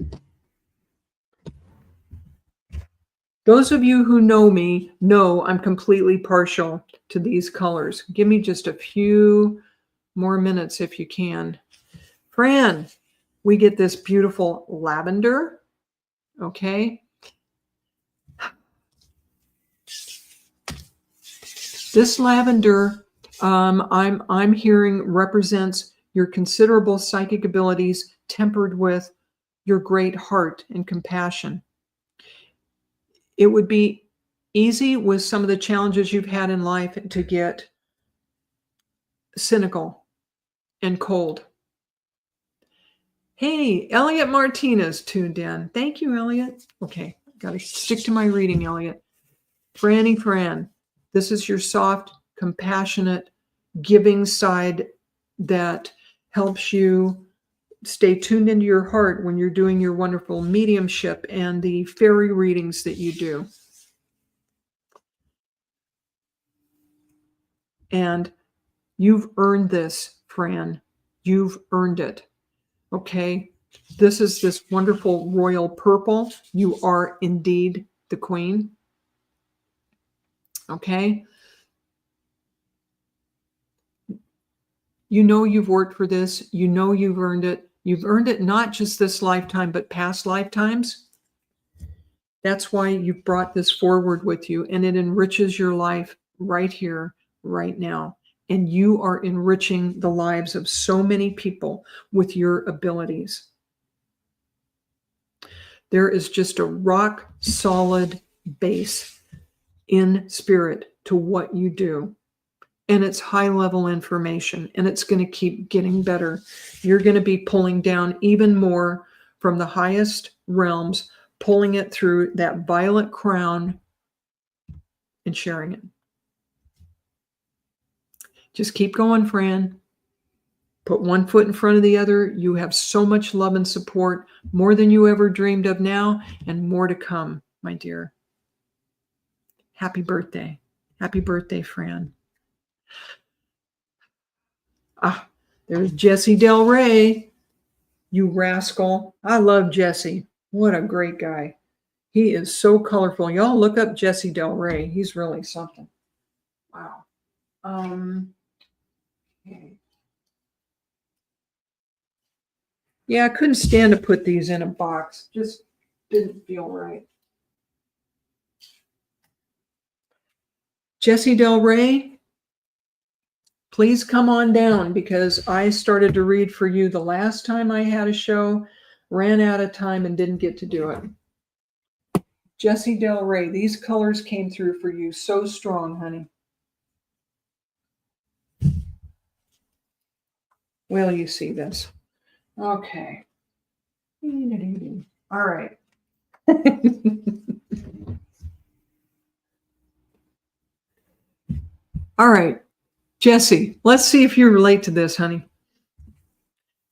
Those of you who know me know I'm completely partial to these colors. Give me just a few more minutes if you can. Fran, we get this beautiful lavender, okay? This lavender, I'm hearing represents your considerable psychic abilities tempered with your great heart and compassion. It would be easy with some of the challenges you've had in life to get cynical and cold. Hey, Elliot Martinez tuned in. Thank you, Elliot. Okay, got to stick to my reading, Elliot. Franny Fran, this is your soft, compassionate, giving side that helps you stay tuned into your heart when you're doing your wonderful mediumship and the fairy readings that you do. And You've earned this, Fran. You've earned it. Okay? This is this wonderful royal purple. You are indeed the queen. Okay? You know you've worked for this. You know you've earned it. You've earned it not just this lifetime, but past lifetimes. That's why you've brought this forward with you, and it enriches your life right here, right now. And you are enriching the lives of so many people with your abilities. There is just a rock solid base in spirit to what you do. And it's high level information, and it's going to keep getting better. You're going to be pulling down even more from the highest realms, pulling it through that violet crown and sharing it. Just keep going, Fran. Put one foot in front of the other. You have so much love and support, more than you ever dreamed of now, and more to come, my dear. Happy birthday. Happy birthday, Fran. Ah, there's Jesse Del Rey. You rascal. I love Jesse. What a great guy. He is so colorful. Y'all look up Jesse Del Rey. He's really something. Wow. Okay. Yeah, I couldn't stand to put these in a box. Just didn't feel right. Jesse Del Rey, please come on down, because I started to read for you the last time I had a show, ran out of time, and didn't get to do it. Jesse Del Rey, these colors came through for you so strong, honey. Will you see this? Okay. All right. All right. Jesse, let's see if you relate to this, honey.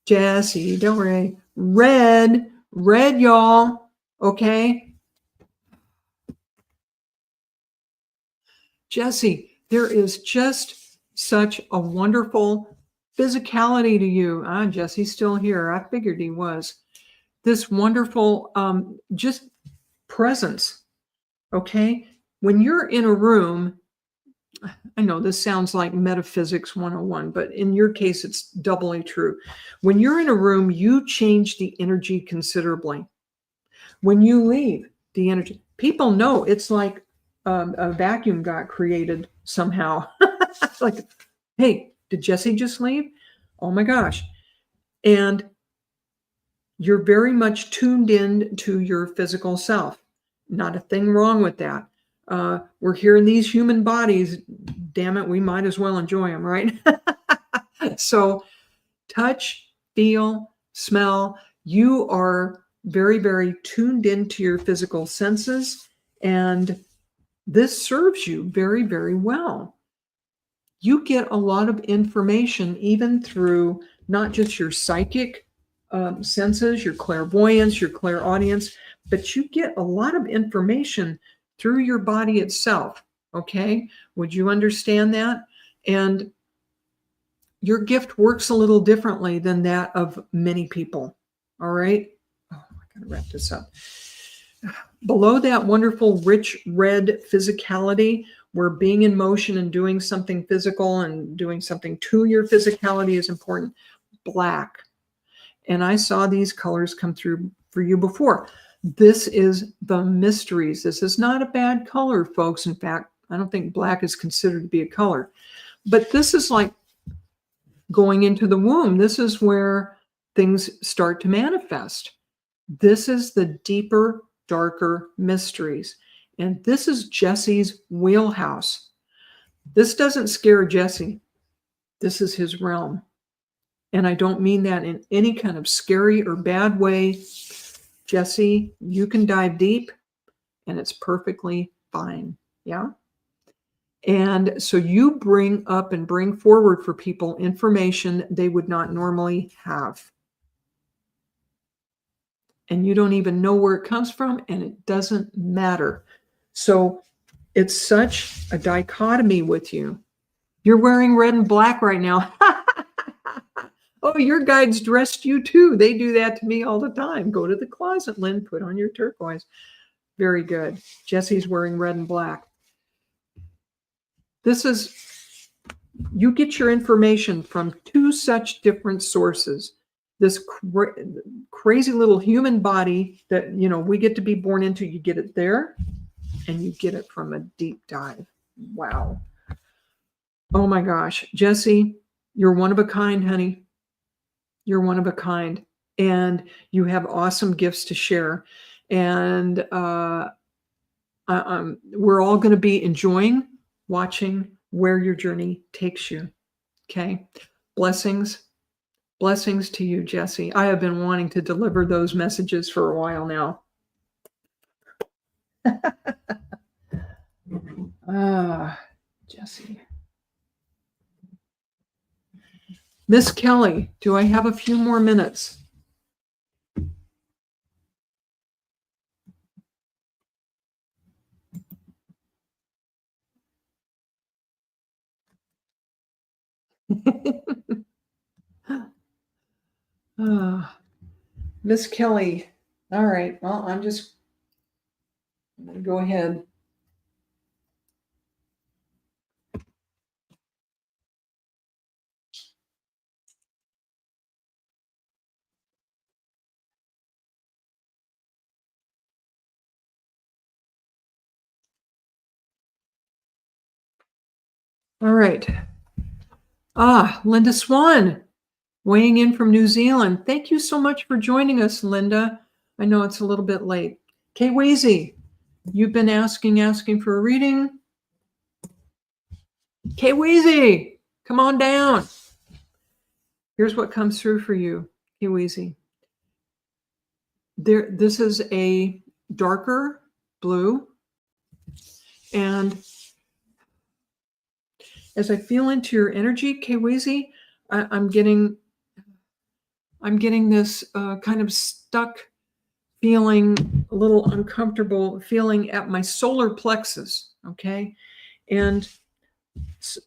Jesse Del Rey. Red, y'all. Okay. Jesse, there is just such a wonderful physicality to you. Jesse's still here. I figured he was. This wonderful just presence. Okay. When you're in a room, I know this sounds like metaphysics 101, but in your case, it's doubly true. When you're in a room, you change the energy considerably. When you leave, the energy, people know it's like a vacuum got created somehow. It's like, hey, did Jesse just leave? Oh my gosh. And you're very much tuned in to your physical self. Not a thing wrong with that. We're here in these human bodies. Damn it, we might as well enjoy them, right? So touch, feel, smell. You are very, very tuned into your physical senses, and this serves you very, very well. You get a lot of information even through not just your psychic senses, your clairvoyance, your clairaudience, but you get a lot of information through your body itself. Okay? Would you understand that? And your gift works a little differently than that of many people. All right? Oh, I gotta wrap this up. Below that wonderful, rich red physicality, where being in motion and doing something physical and doing something to your physicality is important, black. And I saw these colors come through for you before. This is the mysteries. This is not a bad color, folks. In fact, I don't think black is considered to be a color. But this is like going into the womb. This is where things start to manifest. This is the deeper, darker mysteries. And this is Jesse's wheelhouse. This doesn't scare Jesse. This is his realm. And I don't mean that in any kind of scary or bad way. Jesse, you can dive deep, and it's perfectly fine. Yeah? And so you bring up and bring forward for people information they would not normally have. And you don't even know where it comes from, and it doesn't matter. So it's such a dichotomy with you. You're wearing red and black right now. Oh, your guides dressed you too. They do that to me all the time. Go to the closet, Lynn, put on your turquoise. Very good. Jesse's wearing red and black. This is, you get your information from two such different sources. This crazy little human body that, you know, we get to be born into, you get it there, and you get it from a deep dive. Wow. Oh my gosh. Jesse, you're one of a kind, honey. You're one of a kind, and you have awesome gifts to share. And we're all going to be enjoying watching where your journey takes you. Okay. Blessings. Blessings to you, Jesse. I have been wanting to deliver those messages for a while now. Jesse. Miss Kelly, do I have a few more minutes? Miss Kelly. All right. Well, I'm going to go ahead. All right. Linda Swan, weighing in from New Zealand. Thank you so much for joining us, Linda. I know it's a little bit late. Kay Wazy, you've been asking for a reading. Kay Wazy, come on down. Here's what comes through for you, Kay Wazy. This is a darker blue, and as I feel into your energy, Kweezy, I'm getting this kind of stuck feeling, a little uncomfortable feeling at my solar plexus. Okay, and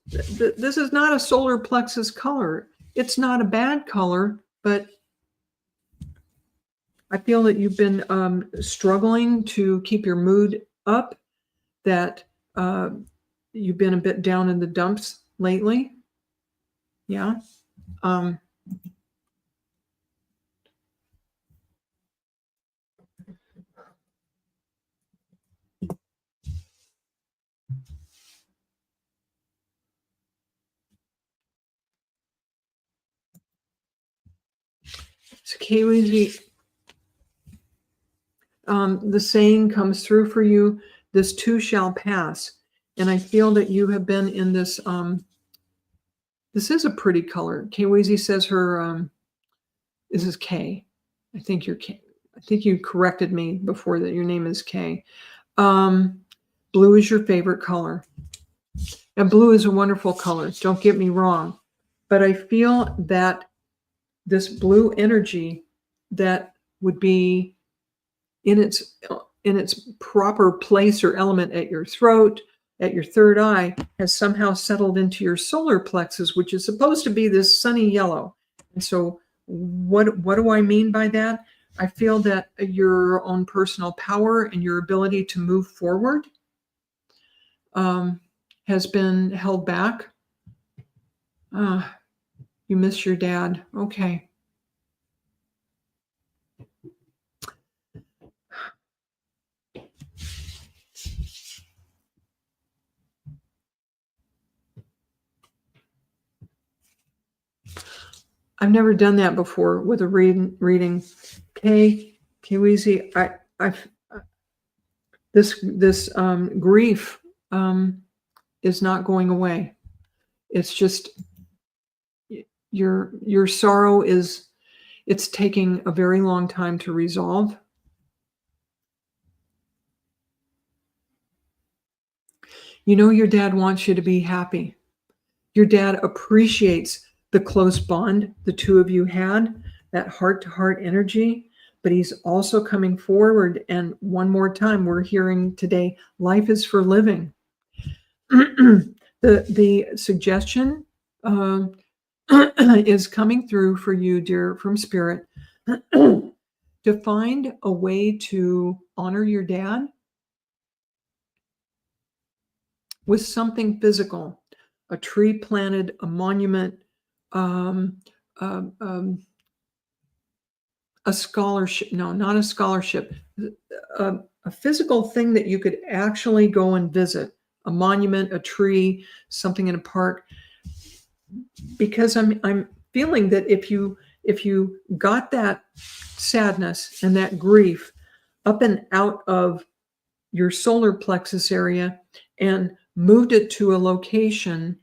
this is not a solar plexus color. It's not a bad color, but I feel that you've been struggling to keep your mood up. That you've been a bit down in the dumps lately. Yeah. So Kaylee, the saying comes through for you, this too shall pass. And I feel that you have been in this, this is a pretty color. Kayweezy says her, this is Kay. I think you're Kay. I think you corrected me before that your name is Kay. Blue is your favorite color. And blue is a wonderful color. Don't get me wrong. But I feel that this blue energy that would be in its proper place or element at your throat, at your third eye, has somehow settled into your solar plexus, which is supposed to be this sunny yellow. And so what do I mean by that? I feel that your own personal power and your ability to move forward has been held back. You miss your dad. Okay. I've never done that before with a reading. Kweezy, this grief is not going away. It's just your sorrow it's taking a very long time to resolve. You know, your dad wants you to be happy. Your dad appreciates the close bond the two of you had, that heart-to-heart energy, but he's also coming forward. And one more time, we're hearing today, life is for living. The suggestion is coming through for you, dear, from Spirit, to find a way to honor your dad with something physical, a tree planted, a monument, um, um, um, a scholarship. No, not a scholarship. A physical thing that you could actually go and visit, a monument, a tree, something in a park. Because I'm feeling that if you got that sadness and that grief up and out of your solar plexus area and moved it to a location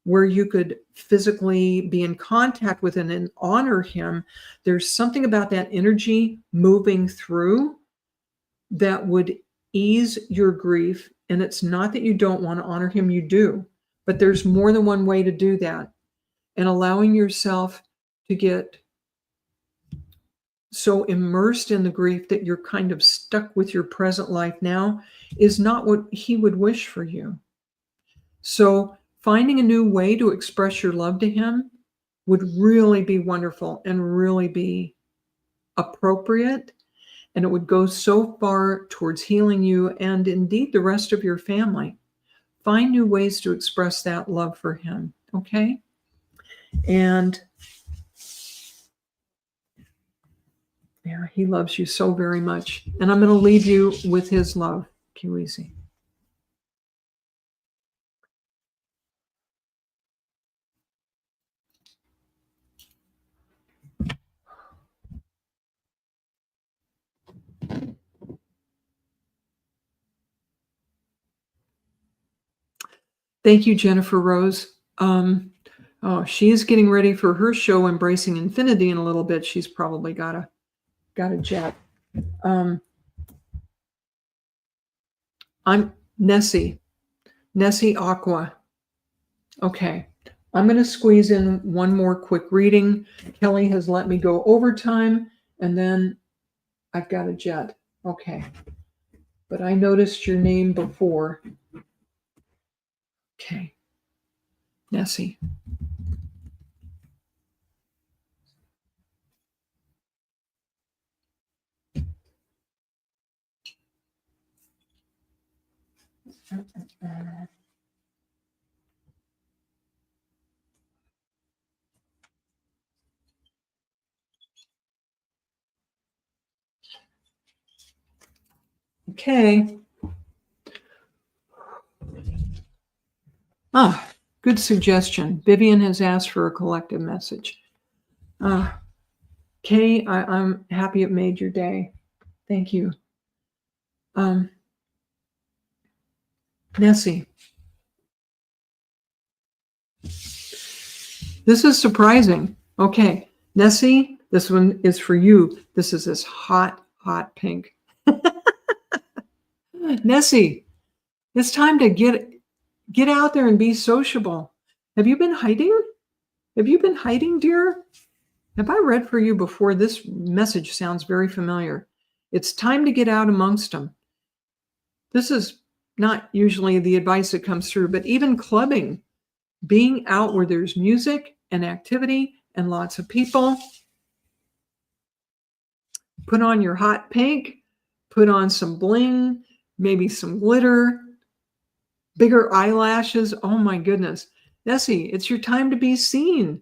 where you could physically be in contact with it and honor him, there's something about that energy moving through that would ease your grief. And it's not that you don't want to honor him, you do, but there's more than one way to do that. And allowing yourself to get so immersed in the grief that you're kind of stuck with your present life now is not what he would wish for you. So finding a new way to express your love to him would really be wonderful and really be appropriate. And it would go so far towards healing you and indeed the rest of your family. Find new ways to express that love for him, okay? And yeah, he loves you so very much. And I'm going to leave you with his love, Kiwisi. Thank you, Jennifer Rose. She is getting ready for her show, Embracing Infinity, in a little bit. She's probably got a jet. I'm Nessie Aqua. Okay, I'm going to squeeze in one more quick reading. Kelly has let me go overtime, and then I've got a jet. Okay, but I noticed your name before. Okay, Nessie. Okay. Good suggestion. Vivian has asked for a collective message. Kay, I'm happy it made your day. Thank you. Nessie. This is surprising. Okay, Nessie, this one is for you. This is this hot, hot pink. Nessie, it's time to get out there and be sociable. Have you been hiding? Have you been hiding, dear? Have I read for you before? This message sounds very familiar. It's time to get out amongst them. This is not usually the advice that comes through, but even clubbing, being out where there's music and activity and lots of people. Put on your hot pink, put on some bling, maybe some glitter, bigger eyelashes. Oh my goodness. Nessie, it's your time to be seen.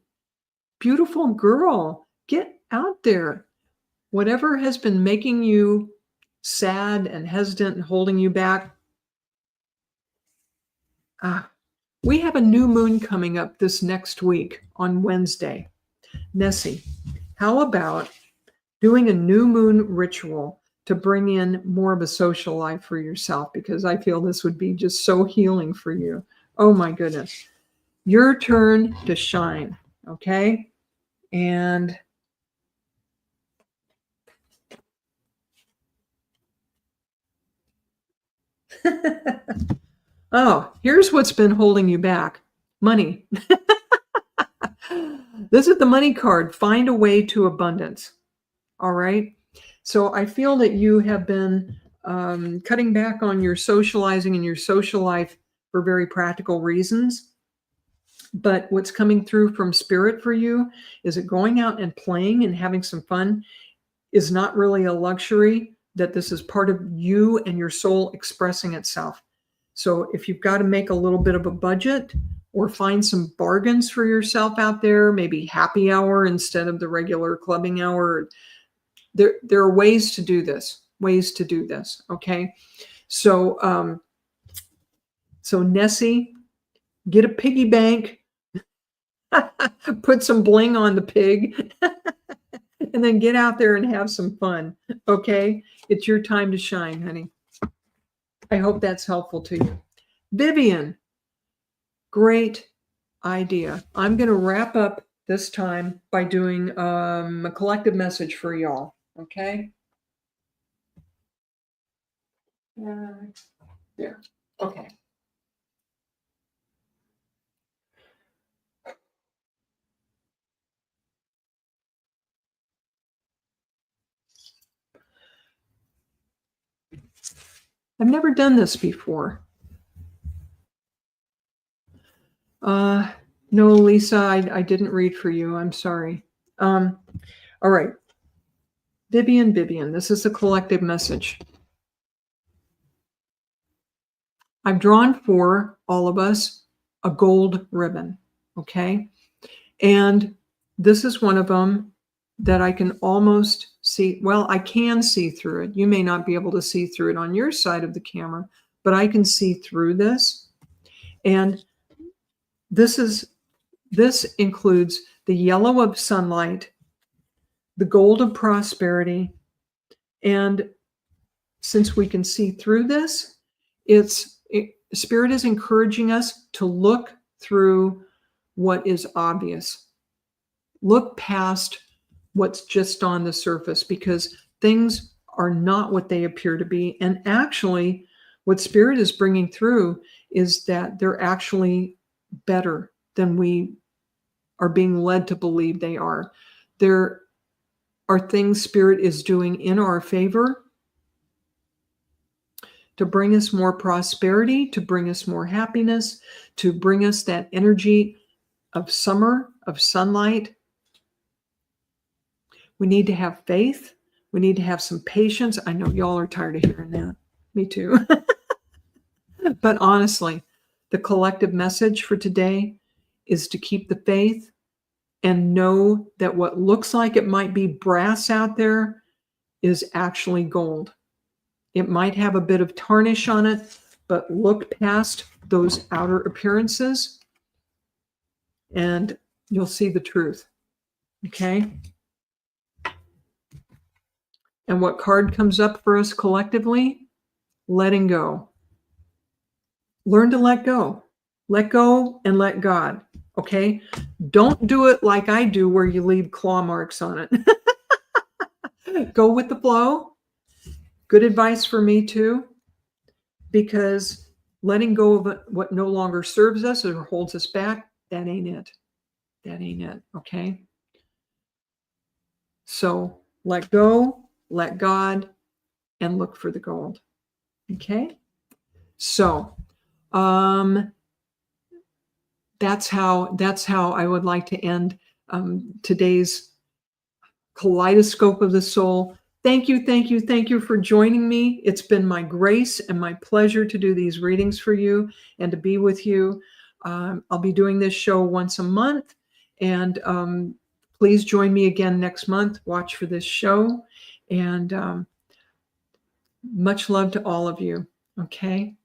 Beautiful girl, get out there. Whatever has been making you sad and hesitant and holding you back. We have a new moon coming up this next week on Wednesday. Nessie, how about doing a new moon ritual to bring in more of a social life for yourself? Because I feel this would be just so healing for you. Oh my goodness. Your turn to shine, okay? And oh, here's what's been holding you back. Money. This is the money card. Find a way to abundance. All right. So I feel that you have been cutting back on your socializing and your social life for very practical reasons. But what's coming through from spirit for you is that going out and playing and having some fun is not really a luxury, that this is part of you and your soul expressing itself. So if you've got to make a little bit of a budget or find some bargains for yourself out there, maybe happy hour instead of the regular clubbing hour, there are ways to do this, okay? So, so Nessie, get a piggy bank, put some bling on the pig, and then get out there and have some fun, okay? It's your time to shine, honey. I hope that's helpful to you. Vivian, great idea. I'm going to wrap up this time by doing a collective message for y'all, okay? There, okay. I've never done this before. No, Lisa, I didn't read for you. I'm sorry. All right. Vivian, this is a collective message. I've drawn for all of us a gold ribbon, okay? And this is one of them that I can almost see. Well, I can see through it. You may not be able to see through it on your side of the camera, but I can see through this. And this includes the yellow of sunlight, the gold of prosperity, and since we can see through this, Spirit is encouraging us to look through what is obvious. Look past what's just on the surface, because things are not what they appear to be. And actually, what Spirit is bringing through is that they're actually better than we are being led to believe they are. There are things Spirit is doing in our favor to bring us more prosperity, to bring us more happiness, to bring us that energy of summer, of sunlight. We need to have faith. We need to have some patience. I know y'all are tired of hearing that. Me too. But honestly, the collective message for today is to keep the faith and know that what looks like it might be brass out there is actually gold. It might have a bit of tarnish on it, but look past those outer appearances and you'll see the truth. Okay? And what card comes up for us collectively? Letting go. Learn to let go. Let go and let God. Okay? Don't do it like I do where you leave claw marks on it. Go with the flow. Good advice for me too, because letting go of what no longer serves us or holds us back, that ain't it. That ain't it. Okay? So let go, let God, and look for the gold. Okay? So that's how I would like to end today's Kaleidoscope of the Soul. Thank you for joining me. It's been my grace and my pleasure to do these readings for you and to be with you. I'll be doing this show once a month, and please join me again next month. Watch for this show, and much love to all of you. Okay.